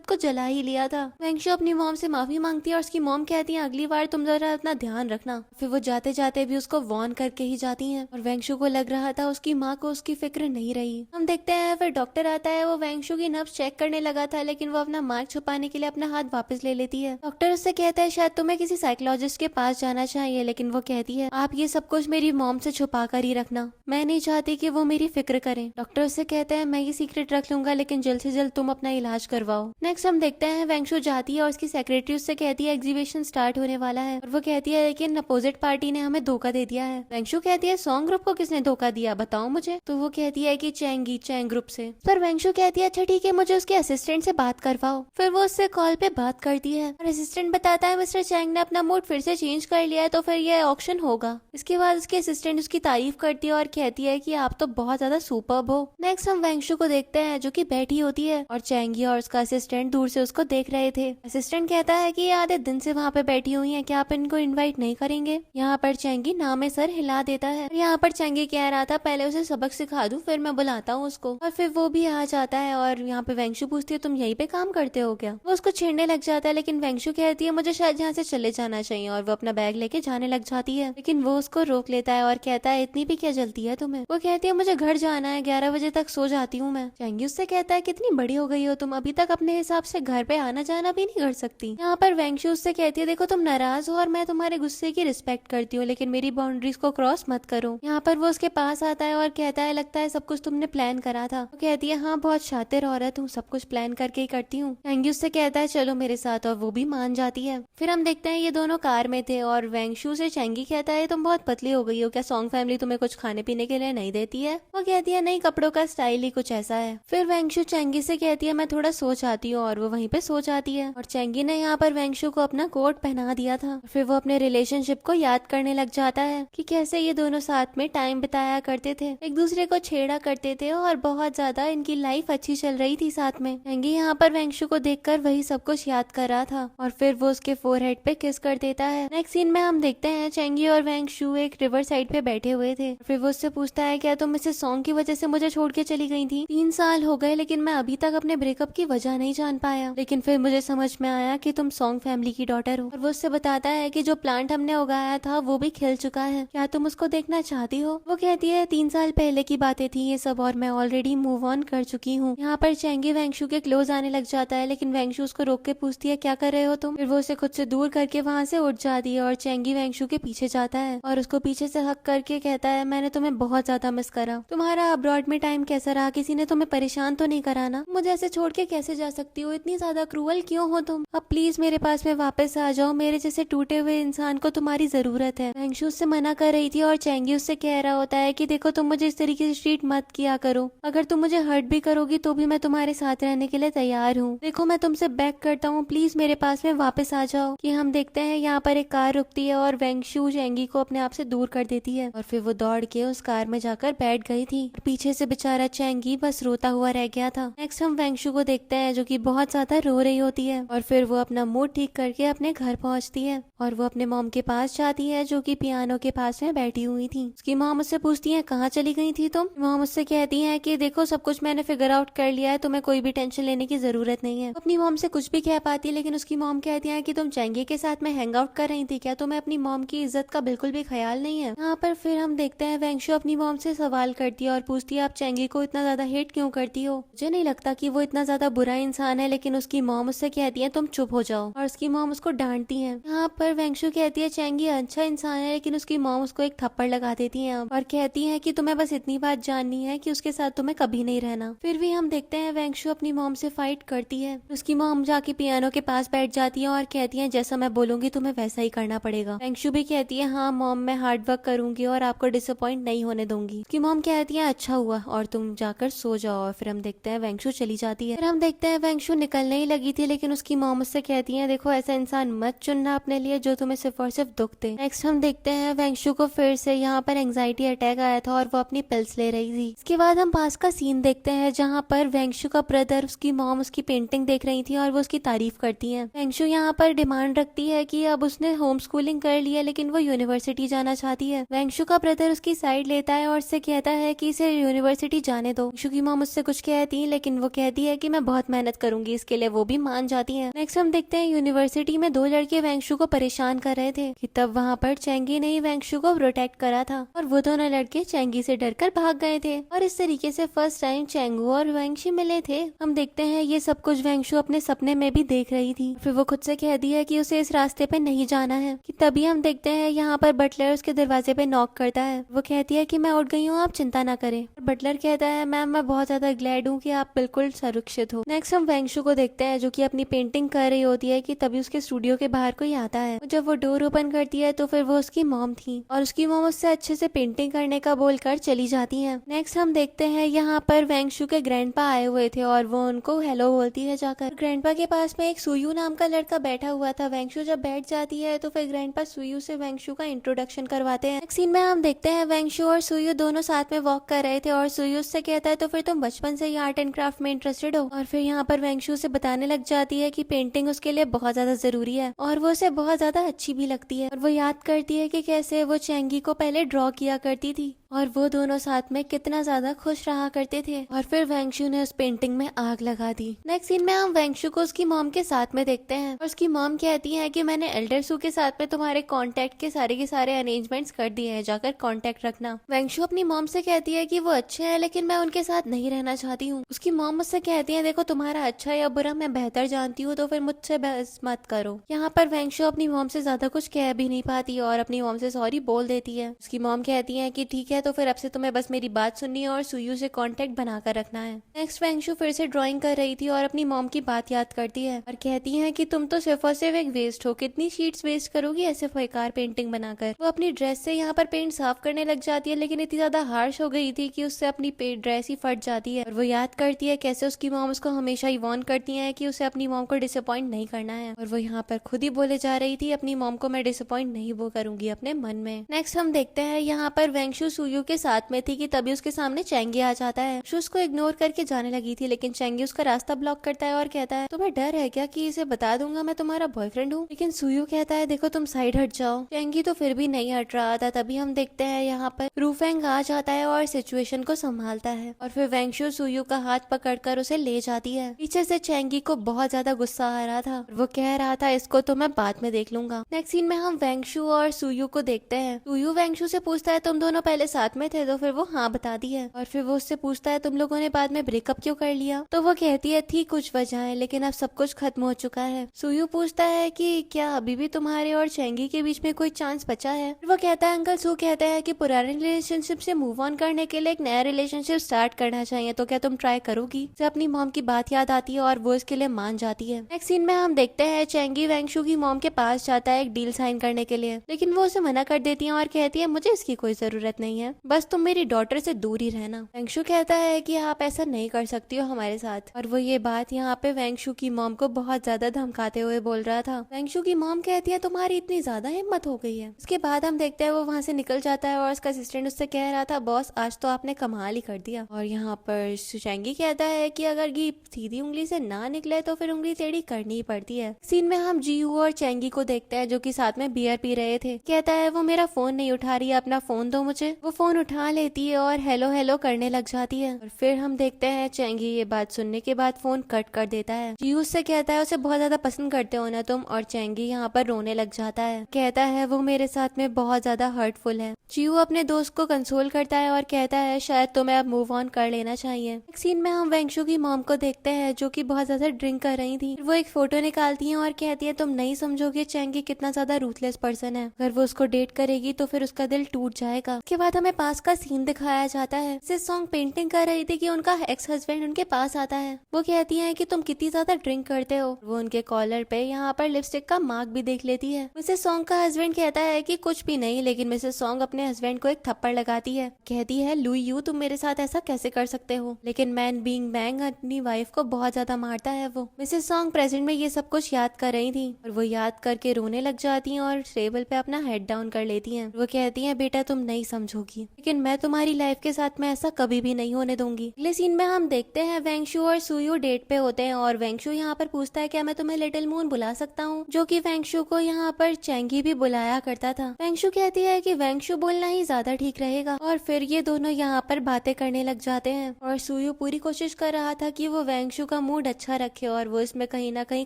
को जला ही लिया था। वेंगशु अपनी मॉम से माफी मांगती है और उसकी मॉम कहती है अगली बार तुम जरा अपना ध्यान रखना। फिर वो जाते जाते भी उसको वार्न करके ही जाती हैं और वेंगशु को लग रहा था उसकी माँ को उसकी फिक्र नहीं रही। हम देखते हैं फिर डॉक्टर आता है। वो वेंगशु की नब्ज चेक करने लगा था, लेकिन वो अपना मार्क छुपाने के लिए अपना हाथ वापस ले लेती है। डॉक्टर उससे कहता है शायद तुम्हें किसी साइकोलॉजिस्ट के पास जाना चाहिए, लेकिन वो कहती है आप ये सब कुछ मेरी मॉम से छुपा कर ही रखना, मैं नहीं चाहती कि वो मेरी फिक्र करें। डॉक्टर उससे कहते हैं मैं ये सीक्रेट रख लूंगा, लेकिन जल्द से जल्द तुम अपना इलाज करवाओ। नेक्स्ट हम देखते हैं वेंगशु जाती है और उसकी सेक्रेटरी उससे कहती है एग्जीबिशन स्टार्ट होने वाला है और वो कहती है लेकिन अपोजिट पार्टी ने हमें धोखा दे दिया है। वेंगशु कहती है सॉन्ग ग्रुप को किसने धोखा दिया, बताओ मुझे। तो वो कहती है कि चैंग ग्रुप से। पर वेंगशु कहती है अच्छा ठीक है, मुझे उसके असिस्टेंट से बात करवाओ। फिर वो उससे कॉल पे बात करती है और असिस्टेंट बताता है मिस्टर चैंग ने अपना मूड फिर से चेंज कर लिया है, तो फिर ये ऑक्शन होगा। इसके बाद उसके असिस्टेंट उसकी तारीफ करती है और कहती है कि आप तो बहुत ज्यादा सुपर्ब हो। नेक्स्ट हम वेंगशु को देखते हैं जो कि बैठी होती है और चैंगी और उसका असिस्टेंट दूर से उसको देख रहे थे। असिस्टेंट कहता है कि ये आधे दिन से वहाँ पे बैठी हुई हैं, क्या आप इनको इनवाइट नहीं करेंगे। यहाँ पर चैंगी ना में सर हिला देता है। यहाँ पर चैंगी कह रहा था पहले उसे सबक सिखा दूं फिर मैं बुलाता हूँ उसको। और फिर वो भी आ जाता है और यहाँ पे वेंगशु पूछती है तुम यहीं पे काम करते हो क्या। वो उसको छेड़ने लग जाता है, लेकिन वेंगशु कहती है मुझे शायद यहाँ से चले जाना चाहिए और वो अपना बैग लेके जाने लग जाती है, लेकिन वो उसको रोक लेता है और कहता है इतनी भी क्या जल्दी है तुम्हें। वो कहती है मुझे घर जाना है, 11 बजे तक सो जाती हूँ मैं। चैंगी उससे कहता है कितनी बड़ी हो गई हो तुम, अभी तक अपने हिसाब से घर पे आना जाना भी नहीं कर सकती। यहाँ पर वेंगशु उससे कहती है देखो तुम नाराज हो और मैं तुम्हारे गुस्से की रिस्पेक्ट करती हूँ, लेकिन मेरी बाउंड्रीज को क्रॉस मत करो। यहाँ पर वो उसके पास आता है और कहता है लगता है सब कुछ तुमने प्लान करा था। वो कहती है हाँ बहुत शातिर औरत हूँ, सब कुछ प्लान करके ही करती हूँ। चैंगी उससे कहता है चलो मेरे साथ, और वो भी मान जाती है। फिर हम देखते हैं ये दोनों कार में थे और वेंगशु से चैंगी कहता है तुम बहुत पतली हो गई हो, क्या सॉन्ग फैमिली तुम्हें कुछ खाने पीने के लिए नहीं देती है। वो कहती है नहीं, कपड़ों का स्टाइल ही कुछ ऐसा है। फिर वेंगशु चैंगी से कहती है मैं थोड़ा सो जाती हूँ और वो वहीं पे सो जाती है। और चैंगी ने यहाँ पर वेंगशु को अपना कोट पहना दिया था। फिर वो अपने रिलेशनशिप को याद करने लग जाता है कि कैसे ये दोनों साथ में टाइम बिताया करते थे, एक दूसरे को छेड़ा करते थे और बहुत ज्यादा इनकी लाइफ अच्छी चल रही थी साथ में। चैंगी यहाँ पर वेंगशु को देखकर वही सब कुछ याद कर रहा था और फिर वो उसके फोरहेड पे किस कर देता है। नेक्स्ट सीन में हम देखते हैं चैंगी और वेंगशु एक रिवर साइड पे बैठे हुए थे। फिर वो उससे पूछता है क्या तुम मॉम इस सॉन्ग की वजह से मुझे छोड़ के चली गई थी। 3 साल हो गए लेकिन मैं अभी तक अपने ब्रेकअप की वजह नहीं जान पाया। लेकिन फिर मुझे समझ में आया कि तुम सॉन्ग फैमिली की डॉटर हो। और वो उससे बताता है कि जो प्लांट हमने उगाया था वो भी खिल चुका है, क्या तुम उसको देखना चाहती हो? वो कहती है 3 साल पहले की बातें थी ये सब और मैं ऑलरेडी मूव ऑन कर चुकी हूँ। यहाँ पर चेंगी वेंगशु के क्लोज आने लग जाता है लेकिन वेंगशु उसको रोक के पूछती है क्या कर रहे हो तुम? फिर वो उसे खुद से दूर करके वहाँ से उठ जाती है और चेंगी वेंगशु के पीछे जाता है और उसको पीछे से हक करके कहता है मैंने तुम्हें बहुत ज्यादा मिस करा। तुम्हारा अब्रॉड में टाइम कैसा रहा? किसी ने तुम्हें परेशान तो नहीं करा ना? मुझे ऐसे छोड़ के कैसे जा सकती हो? इतनी ज्यादा क्रूअल क्यों हो तुम? अब प्लीज मेरे पास में वापस आ जाओ, मेरे जैसे टूटे हुए इंसान को तुम्हारी जरूरत है। वेंगशु उससे मना कर रही थी और चेंगी उससे कह रहा होता है कि देखो तुम मुझे इस तरीके से ट्रीट मत किया करो, अगर तुम मुझे हर्ट भी करोगी तो भी मैं तुम्हारे साथ रहने के लिए तैयार हूँ। देखो मैं तुमसे बैक करता हूँ, प्लीज मेरे पास में वापस आ जाओ। कि हम देखते हैं यहाँ पर एक कार रुकती है और वेंगशु चेंगी को अपने आप से दूर कर देती है और फिर वो दौड़ के उस कार में जाकर बैठ गई थी। पीछे से बेचारा चेंगी बस रोता हुआ रह गया था। नेक्स्ट हम वेंगशु को देखते हैं जो कि बहुत ज्यादा रो रही होती है और फिर वो अपना मूड ठीक करके अपने घर पहुंचती है और वो अपने मॉम के पास जाती है जो कि पियानो के पास में बैठी हुई थी। उसकी मॉम उससे पूछती है कहाँ चली गई थी तुम? मॉम उससे कहती है कि देखो सब कुछ मैंने फिगर आउट कर लिया है, तुम्हें कोई भी टेंशन लेने की जरूरत नहीं है। अपनी मॉम से कुछ भी कह पाती है लेकिन उसकी मॉम कहती है कि तुम चेंगी के साथ में हैंग आउट कर रही थी, क्या तुम्हें अपनी मॉम की इज्जत का बिल्कुल भी ख्याल नहीं है? यहाँ पर फिर हम देखते हैं वेंगशु अपनी मॉम से सवाल करती है और पूछती है आप चेंगी को इतना ज्यादा हेट क्यों करती हो? मुझे नहीं लगता कि वो इतना ज्यादा बुरा इंसान है, लेकिन उसकी मॉम उससे कहती है तुम चुप हो जाओ और उसकी मॉम उसको डांटती है। यहाँ पर वेंगशु कहती है चेंगी अच्छा इंसान है, लेकिन उसकी मॉम उसको एक थप्पड़ लगा देती है और कहती है कि तुम्हें बस इतनी बात जाननी है कि उसके साथ तुम्हें कभी नहीं रहना। फिर भी हम देखते हैं वेंगशु अपनी मॉम से फाइट करती है। उसकी मॉम जाके पियानो के पास बैठ जाती है और कहती है जैसा मैं बोलूंगी तुम्हें वैसा ही करना पड़ेगा। वेंगशु भी कहती है हाँ मॉम मैं हार्ड वर्क करूंगी और आपको डिसअपॉइंट नहीं होने दूंगी। उसकी मॉम कहती है अच्छा हुआ और तुम जाकर सो जाओ। और फिर हम देखते हैं वेंगशु चली जाती है। फिर हम देखते हैं वेंगशु निकलने ही लगी थी लेकिन उसकी मॉम उससे कहती है देखो ऐसा इंसान मत चुनना अपने लिए जो तुम्हें सिर्फ और सिर्फ दुख दे। नेक्स्ट हम देखते हैं वेंगशु को फिर से यहाँ पर एंग्जाइटी अटैक आया था और वो अपनी पिल्स ले रही थी। इसके बाद हम पास का सीन देखते हैं जहाँ पर वेंगशु का ब्रदर उसकी मॉम उसकी पेंटिंग देख रही थी और वो उसकी तारीफ करती है। वेंगशु यहाँ पर डिमांड रखती है कि अब उसने होम स्कूलिंग कर लिया लेकिन वो यूनिवर्सिटी जाना चाहती है। वेंगशु का ब्रदर उसकी साइड लेता है और उससे कहता है कि इसे यूनिवर्सिटी जाने दो। वेंगशु की मॉम उससे कुछ कहती लेकिन वो कहती है कि मैं बहुत मेहनत करूंगी इसके लिए, वो भी मान जाती है। नेक्स्ट हम देखते हैं यूनिवर्सिटी में 2 लड़के वेंगशु को परेशान कर रहे थे कि तब वहाँ पर चेंगी ने ही वेंगशु को प्रोटेक्ट करा था और वो दोनों लड़के चेंगी से डरकर भाग गए थे और इस तरीके से फर्स्ट टाइम चेंगू और वेंगशु मिले थे। हम देखते हैं ये सब कुछ वेंगशु अपने सपने में भी देख रही थी। फिर वो खुद से कहती है कि उसे इस रास्ते पे नहीं जाना है। कि तभी हम देखते हैं यहाँ पर बटलर उसके दरवाजे पे नॉक करता है। वो कहती है कि मैं उठ गई हूँ आप चिंता ना करें। बटलर कहता है मैम मैं बहुत ज्यादा ग्लैड हूँ कि आप बिल्कुल सुरक्षित हो। नेक्स्ट हम वेंगशु को देखते हैं जो कि अपनी पेंटिंग कर रही होती है कि तभी उसके स्टूडियो के बाहर कोई आता है। जब वो डोर ओपन करती है तो फिर वो उसकी मॉम थी और उसकी मॉम उससे अच्छे से पेंटिंग करने का बोलकर चली जाती है। नेक्स्ट हम देखते हैं यहाँ पर वेंगशु के ग्रैंडपा आए हुए थे और वो उनको हेलो बोलती है जाकर। ग्रैंडपा के पास में एक सुयू नाम का लड़का बैठा हुआ था। वेंगशु जब बैठ जाती है तो फिर ग्रैंडपा सुयू से वेंगशु का इंट्रोडक्शन करवाते हैं। नेक्स्ट सीन में हम देखते हैं वेंगशु और सुयू दोनों साथ में वॉक कर रहे थे और सुयू उससे कहता है तो फिर तुम बचपन से ही आर्ट एंड क्राफ्ट में इंटरेस्टेड हो? और फिर यहाँ पर वेंगशु से बताने लग जाती है कि पेंटिंग उसके लिए बहुत ज्यादा जरूरी है और वो उसे बहुत ज्यादा अच्छी भी लगती है। और वो याद करती है कि कैसे वो चेंगी को पहले ड्रॉ किया करती थी और वो दोनों साथ में कितना ज्यादा खुश रहा करते थे। और फिर वेंगशु ने उस पेंटिंग में आग लगा दी। नेक्स्ट सीन में हम वेंगशु को उसकी मॉम के साथ में देखते हैं और उसकी मॉम कहती है कि मैंने एल्डर सू के साथ में तुम्हारे कांटेक्ट के सारे अरेंजमेंट्स कर दिए हैं, जाकर कांटेक्ट रखना। वेंगशु अपनी मॉम से कहती है कि वो अच्छे हैं लेकिन मैं उनके साथ नहीं रहना चाहती हूँ। उसकी मॉम मुझसे कहती है देखो तुम्हारा अच्छा या बुरा मैं बेहतर जानती हूँ तो फिर मुझसे बहस मत करो। यहाँ पर वेंगशु अपनी मॉम से ज्यादा कुछ कह भी नहीं पाती और अपनी मॉम से सॉरी बोल देती है। उसकी मॉम कहती है कि ठीक है तो फिर अब से तुम्हें बस मेरी बात सुननी है और सुयू से कांटेक्ट बनाकर रखना है। नेक्स्ट वेंगशु फिर से ड्राइंग कर रही थी और अपनी मॉम की बात याद करती है और कहती है कि तुम तो सिर्फ और सिर्फ एक वेस्ट हो, कितनी शीट्स वेस्ट करोगी ऐसे बेकार पेंटिंग बनाकर। वो अपनी ड्रेस से यहाँ पर पेंट साफ करने लग जाती है लेकिन इतनी ज्यादा हार्श हो गई थी कि उससे अपनी ड्रेस ही फट जाती है। और वो याद करती है कैसे उसकी मॉम उसको हमेशा ही वार्न करती है कि उसे अपनी मॉम को डिसअपॉइंट नहीं करना है और वो यहाँ पर खुद ही बोले जा रही थी अपनी मॉम को मैं डिसअपॉइंट नहीं वो करूंगी अपने मन में। नेक्स्ट हम देखते हैं यहाँ पर वेंगशु सुयू के साथ में थी कि तभी उसके सामने चेंगी आ जाता है। वैंशु उसको इग्नोर करके जाने लगी थी, लेकिन चेंगी उसका रास्ता ब्लॉक करता है और कहता है तुम्हें डर है क्या कि इसे बता दूंगा मैं तुम्हारा बॉयफ्रेंड हूँ। लेकिन सुयू कहता है देखो तुम साइड हट जाओ। चेंगी तो फिर भी नहीं हट रहा था। तभी हम देखते हैं यहाँ पर रूफेंग आ जाता है और सिचुएशन को संभालता है और फिर वैंशु सुयू का हाथ पकड़कर उसे ले जाती है। पीछे से चेंगी को बहुत ज्यादा गुस्सा आ रहा था। वो कह रहा था इसको तो मैं बाद में देख लूंगा। नेक्स्ट सीन में हम वैंशु और सुयू को देखते हैं। सुयू वैंशु से पूछता है तुम दोनों पहले साथ में थे? तो फिर वो हाँ बताती है और फिर वो उससे पूछता है तुम लोगों ने बाद में ब्रेकअप क्यों कर लिया? तो वो कहती है थी कुछ वजह लेकिन अब सब कुछ खत्म हो चुका है। सुयू पूछता है कि क्या अभी भी तुम्हारे और चेंगी के बीच में कोई चांस बचा है? वो कहता है अंकल सू कहते हैं कि पुराने रिलेशनशिप से मूव ऑन करने के लिए एक नया रिलेशनशिप स्टार्ट करना चाहिए, तो क्या तुम ट्राई करोगी? उसे अपनी मॉम की बात याद आती है और वो इसके लिए मान जाती है। नेक्स्ट सीन में हम देखते हैं चेंगी वैंशु की मॉम के पास जाता है एक डील साइन करने के लिए, लेकिन वो उसे मना कर देती है और कहती है मुझे इसकी कोई जरूरत नहीं है, बस तुम मेरी डॉटर से दूर ही रहना। वैंशु कहता है कि आप ऐसा नहीं कर सकती हो हमारे साथ, और वो ये बात यहाँ पे वैंशु की मॉम को बहुत ज्यादा धमकाते हुए बोल रहा था। वैंशु की मॉम कहती है तुम्हारी इतनी ज्यादा हिम्मत हो गई है। उसके बाद हम देखते हैं वो वहाँ से निकल जाता है और उसका असिस्टेंट उससे कह रहा था बॉस आज तो आपने कमाल ही कर दिया। और यहाँ पर चेंगी कहता है कि अगर घी सीधी उंगली से ना निकले तो फिर उंगली टेढ़ी करनी ही पड़ती है। सीन में हम जीहू और चेंगी को देखते हैं जो कि साथ में बियर पी रहे थे। कहता है वो मेरा फोन नहीं उठा रही है, अपना फोन दो मुझे। वो फोन उठा लेती है और हेलो हेलो करने लग जाती है और फिर हम देखते हैं चेंगी ये बात सुनने के बाद फोन कट कर देता है। जीहू उससे कहता है उसे बहुत ज्यादा पसंद करते हो ना तुम, और चेंगी यहाँ पर रोने लग जाता है। कहता है वो मेरे साथ में बहुत ज्यादा हर्टफुल है। जीहू अपने दोस्त को कंसोल करता है और कहता है शायद तुम्हें अब मूव ऑन कर लेना चाहिए। एक सीन में हम वैंशु की मॉम को देखते हैं जो कि बहुत ज्यादा ड्रिंक कर रही थी। वो एक फोटो निकालती है और कहती है तुम नहीं समझोगे चेंगी कितना ज्यादा रूथलेस पर्सन है, अगर वो उसको डेट करेगी तो फिर उसका दिल टूट जाएगा। उसके बाद हमें पास का सीन दिखाया जाता है। इस सॉन्ग पेंटिंग कर रही थी कि उनका एक्स हस्बैंड उनके पास आता है। वो कहती है कि तुम कितनी ज्यादा ड्रिंक करते हो। वो उनके कॉलर पे यहाँ पर लिपस्टिक का मार्क भी देख लेती है। मिसेस सॉन्ग का हस्बैंड कहता है कि कुछ भी नहीं, लेकिन मिसेस सॉन्ग अपने हस्बैंड को एक थप्पड़ लगाती है। कहती है लुई यू तुम मेरे साथ ऐसा कैसे कर सकते हो। लेकिन मैन बीइंग मैंग अपनी वाइफ को बहुत ज्यादा मारता है। वो मिसेस सॉन्ग प्रेजेंट में ये सब कुछ याद कर रही थी और वो याद करके रोने लग जाती हैं और टेबल पे अपना हेड डाउन कर लेती हैं। वो कहती हैं बेटा तुम नहीं समझोगी, लेकिन मैं तुम्हारी लाइफ के साथ में ऐसा कभी भी नहीं होने दूंगी। अगले सीन में हम देखते हैं वैंशु और सुयू डेट पे होते हैं और वैंशु यहाँ पर पूछता है क्या मैं तुम्हें लिटिल मून बुला सकता हूँ, जो कि वैंशु को यहाँ पर चेंगी भी बुलाया करता था। वैंशु कहती है कि वैंशु बोलना ही ज्यादा ठीक रहेगा और फिर ये दोनों यहाँ पर बातें करने लग जाते हैं और सुयू पूरी कोशिश कर रहा था कि वो वैंशु का मूड अच्छा रखे और वो इसमें कहीं ना कहीं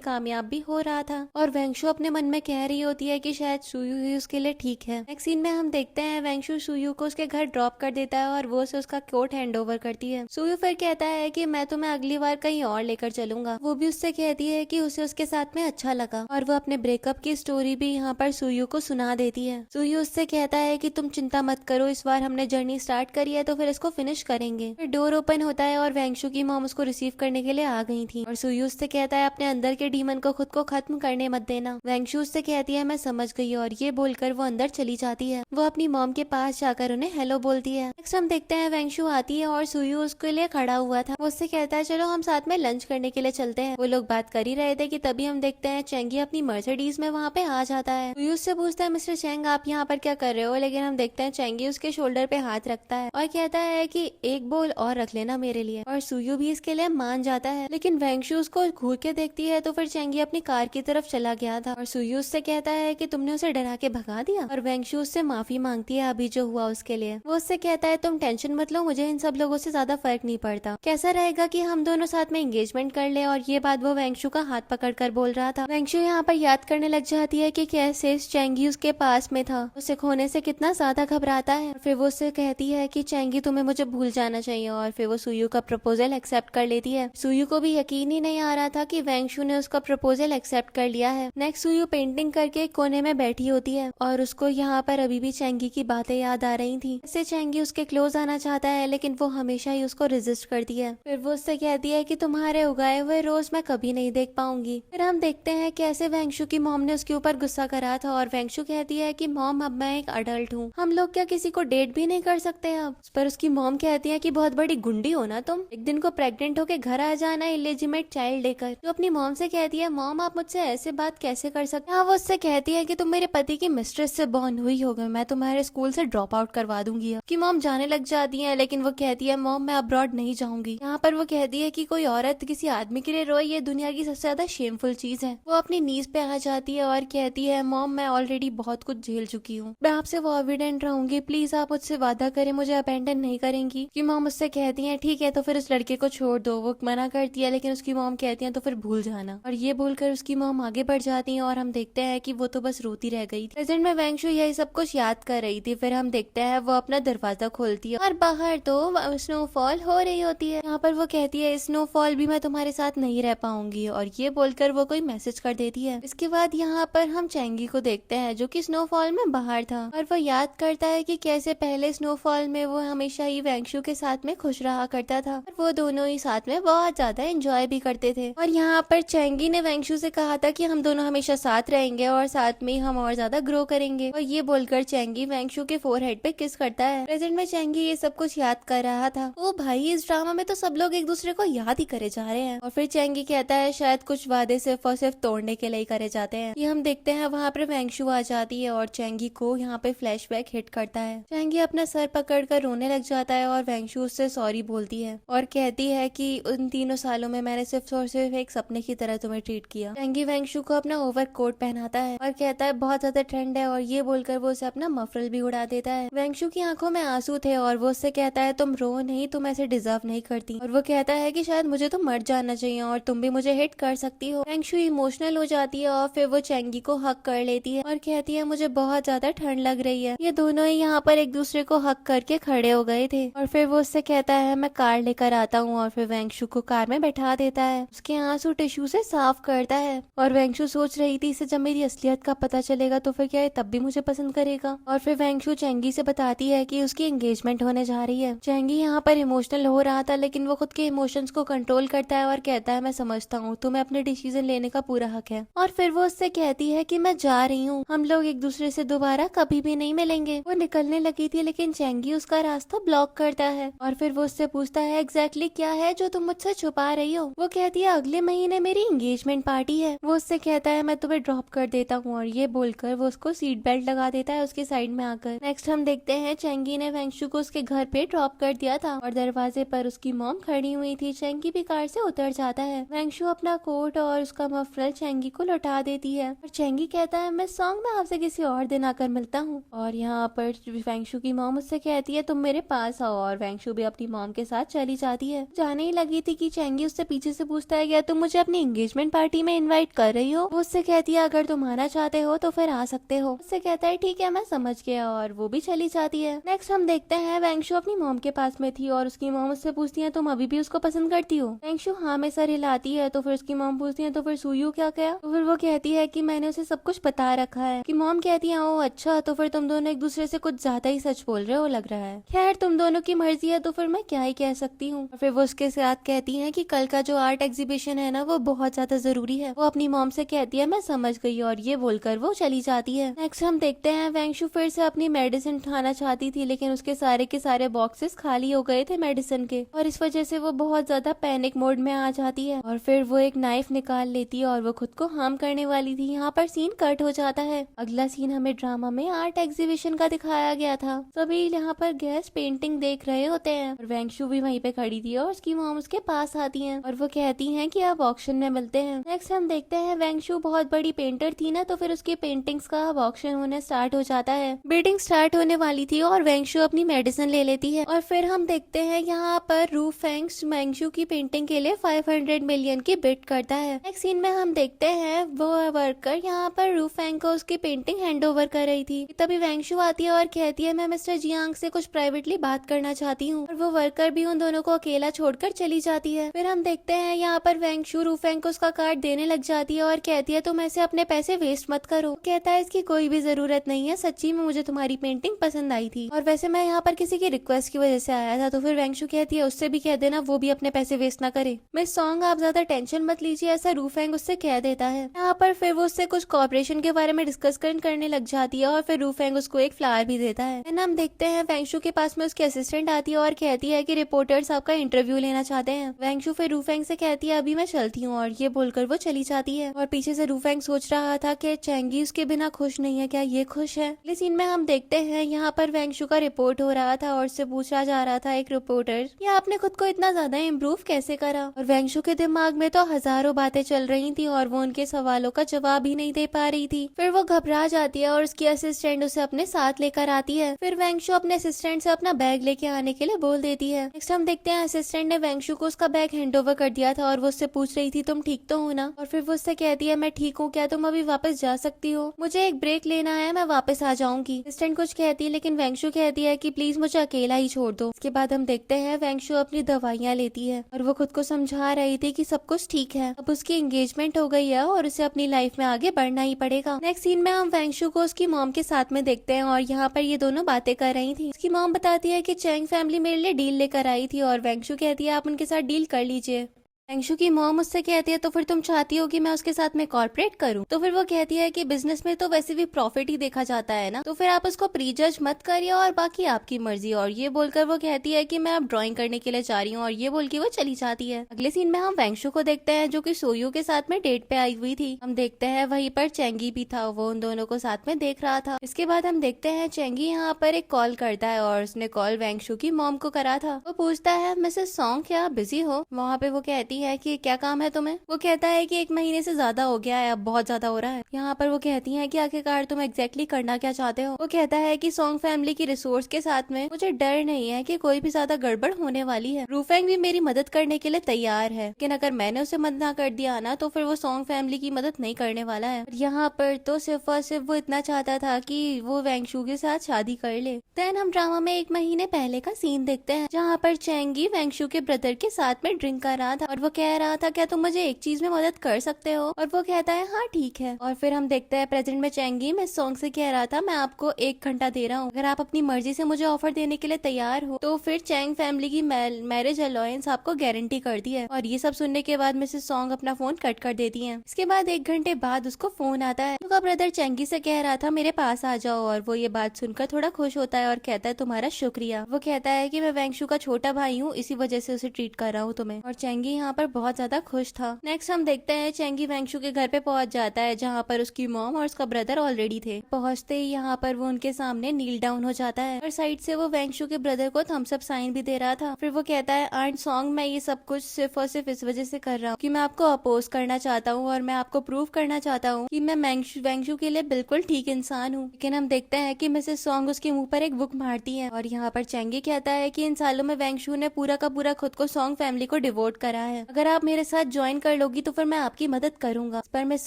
कामयाब भी हो रहा था। और वैंशु अपने मन में कह रही होती है कि शायद सुयू ही उसके लिए ठीक है। नेक्स्ट सीन में हम देखते हैं वैंशु सुयू को उसके घर ड्रॉप कर देता है और वो उसे उसका कोट हैंड ओवर करती है। सुयू फिर कहता है कि मैं तुम्हें अगली बार कहीं और लेकर चलूंगा। वो भी उससे कहती है कि उसे उसके साथ में अच्छा लगा और वो अपने ब्रेकअप की स्टोरी भी यहाँ पर सुयू को सुना देती है। सुयू उससे कहता है कि तुम चिंता मत करो, इस बार हमने जर्नी स्टार्ट करी है तो फिर इसको फिनिश करेंगे। फिर डोर ओपन होता है और वैंशु की मॉम उसको रिसीव करने के लिए आ गई थी और सुयू उससे कहता है अपने अंदर के डीमन को खुद को खत्म करने मत देना। वैंशु उससे कहती है मैं समझ गई और ये बोलकर वो अंदर चली जाती है। वो अपनी मॉम के पास जाकर उन्हें हेलो बोलती है। नेक्स्ट हम देखते हैं वैंशु आती है और सुयू उसके लिए खड़ा हुआ था। वो उससे कहता है चलो हम साथ में लंच करने के लिए चलते हैं। वो लोग बात कर ही रहे थे कि तभी हम देखते हैं चेंगी अपनी मर्सिडीज में वहाँ पे आ जाता है। सुयू उससे पूछता है मिस्टर चेंग आप यहाँ पर क्या कर रहे हो, लेकिन हम देखते हैं चेंगी उसके शोल्डर पे हाथ रखता है और कहता है कि एक बोल और रख लेना मेरे लिए, और सुयू भी इसके लिए मान जाता है। लेकिन वैंशु उसको घूर के देखती है तो फिर चेंगी अपनी कार की तरफ चला गया था और सुयू उससे कहता है कि तुमने उसे डरा के भगा दिया, और वैंशु उससे माफी मांगती है अभी जो हुआ उसके लिए। वो उससे कहता है तुम टेंशन मत लो, मुझे इन सब लोगों से ज्यादा फर्क नहीं पड़ता, कैसा रहेगा कि हम दोनों साथ में एंगेजमेंट कर ले। और ये बात वो वैंशु का हाथ पकड़ कर बोल रहा था। वैंशु यहाँ पर याद करने लग जाती है कि कैसे चेंगी उसके पास में था, उसे खोने से कितना ज्यादा घबराता है। फिर वो उससे कहती है कि चेंगी तुम्हें मुझे भूल जाना चाहिए, और फिर वो सुयू का प्रपोजल एक्सेप्ट कर लेती है। सुयू को भी यकीन ही नहीं आ रहा था कि वैंशु ने उसका प्रपोजल एक्सेप्ट कर लिया है। नेक्स्ट सुयू पेंटिंग करके एक कोने में बैठी होती है और उसको यहाँ पर अभी भी चेंगी की बातें याद आ रही थी। इससे चेंगी उसके क्लोज आना चाहता है लेकिन वो हमेशा ही उसको रेजिस्ट करती है। फिर वो उससे कहती है कि तुम्हारे उगाए हुए रोज मैं कभी नहीं देख पाऊंगी। फिर हम देखते हैं कैसे वैंशु की मॉम ने उसके ऊपर गुस्सा करा था और वैंशु कहती है कि मॉम अब मैं एक अडल्ट हूँ, हम लोग क्या किसी को डेट भी नहीं कर सकते अब। उस पर उसकी मॉम कहती है कि बहुत बड़ी गुंडी हो ना तुम, एक दिन को प्रेग्नेंट होके घर आ जाना इलेजिमेट चाइल्ड लेकर। तो अपनी मॉम से कहती है मॉम आप मुझसे ऐसे बात कैसे कर सकते हैं। हाँ वो उससे कहती है कि तुम मेरे पति की मिस्ट्रेस से बॉर्न हुई हो, मैं तुम्हारे स्कूल से ड्रॉप आउट करवा करवा दूंगी। कि मॉम जाने लग जाती है, लेकिन वो कहती है मॉम मैं अब्रॉड नहीं जाऊंगी। यहाँ पर वो कहती है कि कोई औरत किसी आदमी के लिए रोए ये दुनिया की सबसे ज्यादा शेमफुल चीज है। वो अपनी नीज पे आ जाती है और कहती है मॉम मैं ऑलरेडी बहुत कुछ झेल चुकी हूँ, मैं आपसे वो ओबिडेंट रहूंगी, प्लीज आप मुझसे वादा करें मुझे अबेंडन नहीं करेंगी। कि मॉम उससे कहती है ठीक है तो फिर उस लड़के को छोड़ दो। वो मना करती है, लेकिन उसकी मॉम कहती है तो फिर भूल जाना। और ये बोलकर उसकी मॉम आगे बढ़ जाती है और हम देखते हैं कि वो तो बस रोती रह गई। प्रेजेंट में वेंगशु यही सब कुछ याद कर रही थी। फिर हम देखते हैं वो अपना दरवाजा खोलती है और बाहर तो स्नोफॉल हो रही होती है। यहाँ पर वो कहती है स्नोफॉल भी मैं तुम्हारे साथ नहीं रह पाऊंगी, और ये बोलकर वो कोई मैसेज कर देती है। इसके बाद यहाँ पर हम चेंगी को देखते हैं जो कि स्नोफॉल में बाहर था, और वो याद करता है कि कैसे पहले स्नोफॉल में वो हमेशा ही वेंगशु के साथ में खुश रहा करता था और वो दोनों ही साथ में बहुत ज्यादा एंजॉय भी करते थे। और यहाँ पर चेंगी ने वेंगशु से कहा था कि हम दोनों हमेशा साथ रहेंगे और साथ में हम और ज्यादा ग्रो करेंगे, और ये बोलकर चेंगी वेंगशु के फोरहेड पे किस करता है। प्रेजेंट में चेंगी ये सब कुछ याद कर रहा था। ओ भाई इस ड्रामा में तो सब लोग एक दूसरे को याद ही करे जा रहे हैं। और फिर चेंगी कहता है शायद कुछ वादे सिर्फ और सिर्फ तोड़ने के लिए ही करे जाते हैं। ये हम देखते हैं वहाँ पर वेंगशु आ जाती है और चेंगी को यहाँ पे फ्लैशबैक हिट करता है। चेंगी अपना सर पकड़कर रोने लग जाता है और वेंगशु उससे सॉरी बोलती है और कहती है कि उन 3 सालों में मैंने सिर्फ और सिर्फ एक सपने की तरह तुम्हें ट्रीट किया। चेंगी वेंगशु को अपना ओवर कोट पहनाता है और कहता है बहुत ज्यादा ठंड है, और ये बोलकर वो उसे अपना मफरल भी उड़ा देता है। वेंगशु की आंखों में आंसू थे और वो उससे कहता है तुम रो नहीं, तुम ऐसे डिजर्व नहीं करती। और वो कहता है कि शायद मुझे तो मर जाना चाहिए और तुम भी मुझे हिट कर सकती हो। वेंगशु इमोशनल हो जाती है और फिर वो चेंगी को हक कर लेती है और कहती है मुझे बहुत ज्यादा ठंड लग रही है। ये दोनों ही यहाँ पर एक दूसरे को हक करके खड़े हो गए थे। और फिर वो उससे कहता है मैं कार लेकर आता हूँ, और फिर वेंगशु को कार में बैठा देता है, उसके आंसू टिश्यू से साफ करता है। और वेंगशु सोच रही थी इसे जब मेरी असलियत का पता चलेगा तो फिर क्या ये तब भी मुझे पसंद करेगा। और फिर वेंगशु चेंगी से बताती है कि उसकी एंगेजमेंट होने जा रही है। चेंगी यहाँ पर इमोशनल हो रहा था, लेकिन वो खुद के इमोशंस को कंट्रोल करता है और कहता है मैं समझता हूँ, तुम्हें अपने डिसीजन लेने का पूरा हक है। और फिर वो उससे कहती है कि मैं जा रही हूँ, हम लोग एक दूसरे से दोबारा कभी भी नहीं मिलेंगे। वो निकलने लगी थी, लेकिन चेंगी उसका रास्ता ब्लॉक करता है। और फिर वो उससे पूछता है एग्जैक्टली क्या है जो तुम मुझसे छुपा रही हो। वो कहती है अगले महीने मेरी एंगेजमेंट पार्टी है। वो उससे कहता है मैं तुम्हें ड्रॉप कर देता हूँ, और ये बोलकर वो उसको सीट बेल्ट लगा देता है उसके साइड में आकर। नेक्स्ट हम देखते हैं चेंगी ने वेंगशु को उसके घर पे ड्रॉप कर दिया था और दरवाजे पर उसकी मॉम खड़ी हुई थी। चेंगी भी कार से उतर जाता है। वेंगशु अपना कोट और उसका मफलर चेंगी को लौटा देती है और चेंगी कहता है मैं सॉन्ग में आपसे किसी और दिन आकर मिलता हूँ। और यहाँ पर वेंगशु की मॉम उससे कहती है तुम मेरे पास आओ, और वेंगशु भी अपनी मॉम के साथ चली जाती है। जाने ही लगी थी कि चेंगी उससे पीछे से पूछता है क्या तुम मुझे अपनी एंगेजमेंट पार्टी में इन्वाइट कर रही हो। वो उससे कहती है अगर तुम आना चाहते हो तो फिर आ सकते हो। उससे कहता है ठीक है मैं समझ गया, और वो भी चली जाती है। नेक्स्ट हम देखते हैं वेंगशु अपनी मॉम के पास में थी और उसकी मॉम उससे पूछती है तुम अभी भी उसको पसंद करती हो। वेंगशु हाँ में सर हिलाती है। तो फिर उसकी मॉम पूछती है तो फिर सुयू क्या क्या। तो फिर वो कहती है कि मैंने उसे सब कुछ बता रखा है। कि मॉम कहती है ओ अच्छा, तो फिर तुम दोनों एक दूसरे से कुछ ज्यादा ही सच बोल रहे हो लग रहा है। खैर तुम दोनों की मर्जी है तो फिर मैं क्या ही कह सकती हूँ। फिर वो उसके साथ कहती है कि कल का जो आर्ट एग्जीबिशन है ना वो बहुत ज्यादा जरूरी है। वो अपनी मॉम से कहती है मैं समझ गई, और ये बोलकर वो चली जाती है। नेक्स्ट हम देखते हैं वेंगशु फिर से अपनी मेडिसिन खाना चाहती थी, लेकिन उसके सारे के सारे बॉक्सेस खाली हो गए थे मेडिसिन के, और इस वजह से वो बहुत ज्यादा पैनिक मोड में आ जाती है। और फिर वो एक नाइफ निकाल लेती है और वो खुद को हार्म करने वाली थी। यहाँ पर सीन कट हो जाता है। अगला सीन हमें ड्रामा में आर्ट एग्जीबिशन का दिखाया गया था। सभी यहाँ पर गेस्ट पेंटिंग देख रहे होते हैं और वेंगशु भी वहीं पे खड़ी थी और उसकी मॉम उसके पास आती है और वो कहती है कि आप ऑक्शन में मिलते हैं। नेक्स्ट हम देखते हैं वेंगशु बहुत बड़ी पेंटर थी ना, तो फिर उसकी पेंटिंग्स का अब ऑक्शन होने स्टार्ट हो जाता है। बिडिंग स्टार्ट होने वाली थी और वेंगशु अपनी मेडिसिन ले लेती है। और फिर हम देखते हैं यहाँ पर रू फेंग्स वेंगशु की पेंटिंग के लिए 500 मिलियन की बिड करता है। नेक्स्ट सीन में हम देखते हैं वो वर्कर यहाँ पर रू फेंग को उसकी पेंटिंग हैंड ओवर कर रही थी। तभी वेंगशु आती है और कहती है मैं मिस्टर जियांग से कुछ प्राइवेटली बात करना चाहती हूँ, और वो वर्कर भी उन दोनों को अकेला छोड़कर चली जाती है। फिर हम देखते हैं यहाँ पर वेंगशु रू फेंग को उसका कार्ड देने लग जाती है और कहती है तुम ऐसे अपने पैसे वेस्ट मत करो। कहता है इसकी कोई भी जरूरत नहीं है, सच्ची में मुझे तुम्हारी पेंटिंग पसंद आई थी, और वैसे मैं यहाँ पर किसी की रिक्वेस्ट की वजह से आया था। तो फिर वेंगशु कहती है उससे भी कह देना वो भी अपने पैसे वेस्ट ना करे। मैं सॉन्ग आप ज्यादा टेंशन मत लीजिए, ऐसा रू फेंग उससे कह देता है। यहाँ पर फिर वो उससे कुछ कॉपरेशन के बारे में डिस्कस करने लग जाती है और फिर रू फेंग उसको एक फ्लावर भी देता है। एंड हम देखते हैं वेंगशु के पास में उसकी असिस्टेंट आती है और कहती है कि रिपोर्टर्स आपका इंटरव्यू लेना चाहते हैं। वेंगशु फिर रू फेंग से कहती है अभी मैं चलती हूँ, और ये बोलकर वो चली जाती है। और पीछे से रू फेंग सोच रहा था कि चेंगी उसके बिना खुश नहीं है, क्या ये खुश है। इस सीन में हम देखते हैं यहाँ पर वेंगशु का रिपोर्ट हो रहा था और उससे पूछा जा रहा था एक रिपोर्टर कि आपने खुद को इतना ज्यादा इम्प्रूव कैसे करा। और वेंगशु के दिमाग में तो हजारों बातें चल रही थी और वो उनके सवालों का जवाब ही नहीं दे पा रही थी। फिर वो घबरा जाती है और उसकी असिस्टेंट उसे अपने साथ लेकर आती है। फिर वेंगशु अपने असिस्टेंट से अपना बैग लेके आने के लिए बोल देती है। नेक्स्ट हम देखते हैं असिस्टेंट ने वेंगशु को उसका बैग हैंड ओवर कर दिया था और वो उससे पूछ रही थी तुम ठीक तो हो ना। और फिर वो उससे कहती है मैं ठीक हूँ, क्या तुम अभी वापस जा सकती हो, मुझे एक ब्रेक लेना है, मैं वापस आ जाऊंगी। असिस्टेंट कुछ कहती है लेकिन वेंगशु कहती है कि प्लीज मुझे अकेला ही छोड़ दो। इसके बाद हम देखते हैं वेंगशु अपनी दवाइयाँ लेती है और वो खुद को समझा रही थी कि सब कुछ ठीक है, अब उसकी एंगेजमेंट हो गई है और उसे अपनी लाइफ में आगे बढ़ना ही पड़ेगा। नेक्स्ट सीन में हम वेंगशु को उसकी मॉम के साथ में देखते हैं और यहाँ पर ये दोनों बातें कर रही थी। उसकी मॉम बताती है कि चैंग फैमिली मेरे लिए डील लेकर आई थी और वेंगशु कहती है आप उनके साथ डील कर लीजिए। वेंगशु की मॉम उससे कहती है तो फिर तुम चाहती हो कि मैं उसके साथ में कॉर्पोरेट करूं? तो फिर वो कहती है कि बिजनेस में तो वैसे भी प्रॉफिट ही देखा जाता है ना, तो फिर आप उसको प्री जज मत करिए और बाकी आपकी मर्जी। और ये बोलकर वो कहती है कि मैं अब ड्राइंग करने के लिए जा रही हूँ और ये बोल के वो चली जाती है। अगले सीन में हम वेंगशु को देखते हैं जो कि सोयू के साथ में डेट पे आई हुई थी। हम देखते हैं वहीं पर चेंगी भी था, वो उन दोनों को साथ में देख रहा था। इसके बाद हम देखते हैं चेंगी यहाँ पर एक कॉल करता है और उसने कॉल वेंगशु की मॉम को करा था। वो पूछता है मिसेस सॉन्ग क्या बिजी हो? वहाँ पे वो कहती है कि क्या काम है तुम्हें? वो कहता है कि 1 महीने से ज्यादा हो गया है, अब बहुत ज्यादा हो रहा है। यहाँ पर वो कहती है कि आखिरकार तुम एग्जैक्टली करना क्या चाहते हो? वो कहता है कि सॉन्ग फैमिली की रिसोर्स के साथ में मुझे डर नहीं है कि कोई भी ज्यादा गड़बड़ होने वाली है। रूफेंग भी मेरी मदद करने के लिए तैयार है, लेकिन अगर मैंने उसे मदद ना कर दिया ना तो फिर वो सॉन्ग फैमिली की मदद नहीं करने वाला है। यहाँ पर तो सिर्फ और सिर्फ वो इतना चाहता था कि वो वेंगशु के साथ शादी कर ले। देन हम ड्रामा में 1 महीने पहले का सीन देखते हैं जहाँ पर चेंगी वेंगशु के ब्रदर के साथ में ड्रिंक कर रहा था और वो कह रहा था क्या तुम मुझे एक चीज में मदद कर सकते हो? और वो कहता है हाँ ठीक है। और फिर हम देखते हैं प्रेजेंट में चेंगी मैं सॉन्ग से कह रहा था मैं आपको 1 घंटा दे रहा हूँ, अगर आप अपनी मर्जी से मुझे ऑफर देने के लिए तैयार हो तो फिर चैंग फैमिली की मैरिज अलायंस आपको गारंटी करती है। और ये सब सुनने के बाद मिसेस सॉन्ग अपना फोन कट कर देती है। इसके बाद 1 घंटे बाद उसको फोन आता है। उसका ब्रदर चेंगी से कह रहा था मेरे पास आ जाओ और वो ये बात सुनकर थोड़ा खुश होता है और कहता है तुम्हारा शुक्रिया। वो कहता है कि मैं वेंगशु का छोटा भाई हूँ, इसी वजह से उसे ट्रीट कर रहा हूँ तुम्हें। और चेंगी यहाँ पर बहुत ज्यादा खुश था। नेक्स्ट हम देखते हैं चेंगी वेंगशु के घर पे पहुंच जाता है जहाँ पर उसकी मॉम और उसका ब्रदर ऑलरेडी थे। पहुंचते ही यहाँ पर वो उनके सामने नील डाउन हो जाता है और साइड से वो वेंगशु के ब्रदर को थम्स अप साइन भी दे रहा था। फिर वो कहता है आंट सॉन्ग मैं ये सब कुछ सिर्फ और सिर्फ इस वजह से कर रहा हूँ कि मैं आपको अपोज करना चाहता हूँ और मैं आपको प्रूव करना चाहता हूँ कि मैं वेंगशु के लिए बिल्कुल ठीक इंसान हूँ। लेकिन हम देखते हैं कि मिसेस सॉन्ग उसके मुंह पर एक बुक मारती है और यहाँ पर चेंगी कहता है कि इन सालों में वेंगशु ने पूरा का पूरा खुद को सॉन्ग फैमिली को डिवोट करा है, अगर आप मेरे साथ ज्वाइन कर लोगी तो फिर मैं आपकी मदद करूंगा। पर मिस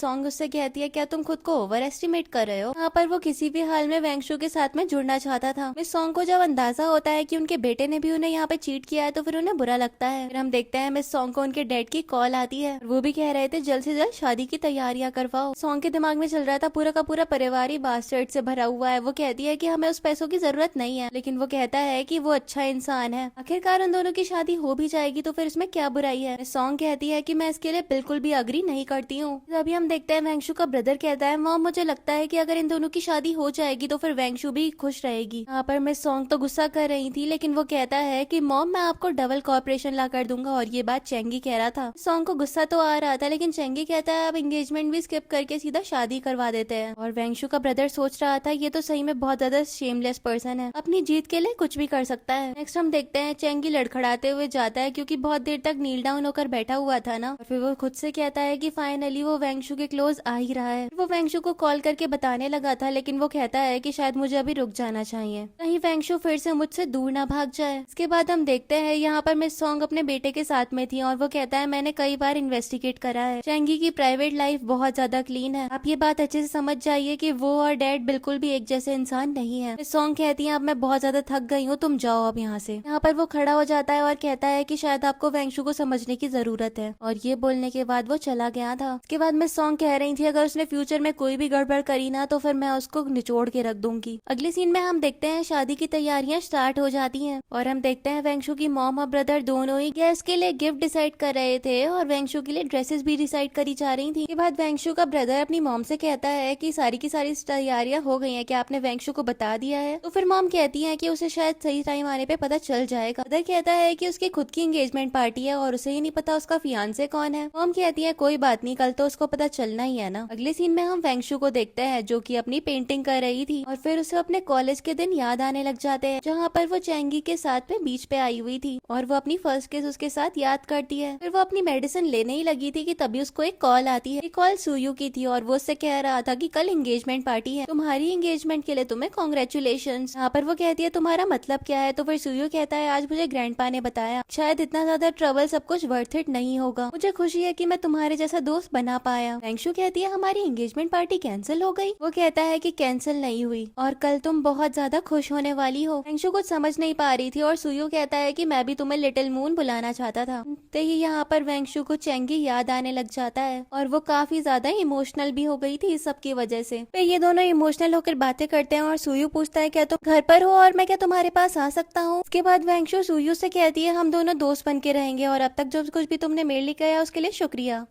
सॉन्ग उससे कहती है क्या तुम खुद को ओवर एस्टिमेट कर रहे हो? यहाँ पर वो किसी भी हाल में वेंगशु के साथ में जुड़ना चाहता था। मिस सॉन्ग को जब अंदाजा होता है कि उनके बेटे ने भी उन्हें यहाँ पे चीट किया है तो फिर उन्हें बुरा लगता है। फिर हम देखते हैं मिस सॉन्ग को उनके डैड की कॉल आती है, वो भी कह रहे थे जल्द से जल्द शादी की तैयारियां करवाओ। सॉन्ग के दिमाग में चल रहा था पूरा का पूरा परिवार ही बास्टर्ड से भरा हुआ है। वो कहती है कि हमें उस पैसों की जरूरत नहीं है, लेकिन वो कहता है कि वो अच्छा इंसान है, आखिरकार उन दोनों की शादी हो भी जाएगी तो फिर इसमें क्या बुराई है। मिस सॉन्ग कहती है कि मैं इसके लिए बिल्कुल भी अग्री नहीं करती हूँ। अभी हम देखते हैं वेंगशु का ब्रदर कहता है मॉम मुझे लगता है कि अगर इन दोनों की शादी हो जाएगी तो फिर वेंगशु भी खुश रहेगी। यहाँ पर मिस सॉन्ग तो गुस्सा कर रही थी लेकिन वो कहता है कि मॉम मैं आपको डबल कॉर्पोरेशन ला कर दूंगा। और ये बात चेंगी कह रहा था। सॉन्ग को गुस्सा तो आ रहा था लेकिन चेंगी कहता है अब एंगेजमेंट भी स्किप करके सीधा शादी करवा देते हैं। और वेंगशु का ब्रदर सोच रहा था ये तो सही में बहुत ज्यादा शेमलेस पर्सन है, अपनी जीत के लिए कुछ भी कर सकता है। नेक्स्ट हम देखते हैं चेंगी लड़खड़ाते हुए जाता है क्योंकि बहुत देर तक नील डाउन होकर बैठा हुआ था ना। और फिर वो खुद से कहता है कि फाइनली वो वेंगशु के क्लोज आ ही रहा है। वो वेंगशु को कॉल करके बताने लगा था लेकिन वो कहता है कि शायद मुझे अभी रुक जाना चाहिए, कहीं वेंगशु फिर से मुझसे दूर ना भाग जाए। इसके बाद हम देखते हैं यहाँ पर मिस सॉन्ग अपने बेटे के साथ में थी और वो कहता है मैंने कई बार इन्वेस्टिगेट करा है, चेंगी की प्राइवेट लाइफ बहुत ज्यादा क्लीन है, आप ये बात अच्छे से समझ जाइए कि वो और डैड बिल्कुल भी एक जैसे इंसान नहीं है। मिस सॉन्ग कहती है अब मैं बहुत ज्यादा थक गई हूँ, तुम जाओ अब यहाँ से। यहाँ पर वो खड़ा हो जाता है और कहता है कि शायद आपको वेंगशु को समझने की जरूरत है। और ये बोलने के बाद वो चला गया था। इसके बाद मिस सॉन्ग कह रही थी अगर उसने फ्यूचर में कोई भी गड़बड़ करी ना तो फिर मैं उसको निचोड़ के रख दूंगी। अगले सीन में हम देखते हैं शादी की तैयारियां स्टार्ट हो जाती हैं और हम देखते हैं वेंगशु की मॉम और ब्रदर दोनों ही गेस्ट के लिए गिफ्ट डिसाइड कर रहे थे और वेंगशु के लिए ड्रेसेस भी डिसाइड करी जा रही थी। के बाद वेंगशु का ब्रदर अपनी मॉम से कहता है कि सारी की सारी तैयारियां हो गई हैं, क्या आपने वेंगशु को बता दिया है? तो फिर मॉम कहती है कि उसे शायद सही टाइम आने पे पता चल जाएगा। ब्रदर कहता है कि उसकी खुद की एंगेजमेंट पार्टी है और उसे ही नहीं नहीं पता उसका फियांसे कौन है। मॉम कहती है कोई बात नहीं, कल तो उसको पता चलना ही है ना। अगले सीन में हम वेंगशु को देखते हैं जो कि अपनी पेंटिंग कर रही थी और फिर उसे अपने कॉलेज के दिन याद आने लग जाते हैं जहाँ पर वो चैंगी के साथ में बीच पे आई हुई थी और वो अपनी फर्स्ट किस उसके साथ याद करती है। फिर वो अपनी मेडिसिन लेने ही लगी थी कि तभी उसको एक कॉल आती है। कॉल सुयू की थी और वो उससे कह रहा था कि कल एंगेजमेंट पार्टी है, तुम्हारी एंगेजमेंट के लिए तुम्हें कॉन्ग्रेचुलेशन। यहाँ पर वो कहती है तुम्हारा मतलब क्या है, तो फिर सुयू कहता है आज मुझे ग्रैंडपा ने बताया शायद इतना ज्यादा ट्रबल सब कुछ वर्थ इट नहीं होगा, मुझे खुशी है कि मैं तुम्हारे जैसा दोस्त बना पाया। वेंगशु कहती है हमारी एंगेजमेंट पार्टी कैंसिल हो गई। वो कहता है कि कैंसिल नहीं हुई और कल तुम बहुत ज्यादा खुश होने वाली हो। वेंगशु कुछ समझ नहीं पा रही थी और सुयू कहता है कि मैं भी तुम्हें लिटिल मून बुलाना चाहता था। तो ही यहाँ पर वेंगशु को चैंगी याद आने लग जाता है और वो काफी ज्यादा इमोशनल भी हो गई थी इस सब की वजह से। फिर ये दोनों इमोशनल होकर बातें करते हैं और सुयू पूछता है क्या तुम घर पर हो और मैं क्या तुम्हारे पास आ सकता हूँ। उसके बाद वेंगशु सुयू से कहती है हम दोनों दोस्त बन के रहेंगे और अब तक जो कुछ भी तुमने मेरे लिए किया उसके लिए शुक्रिया।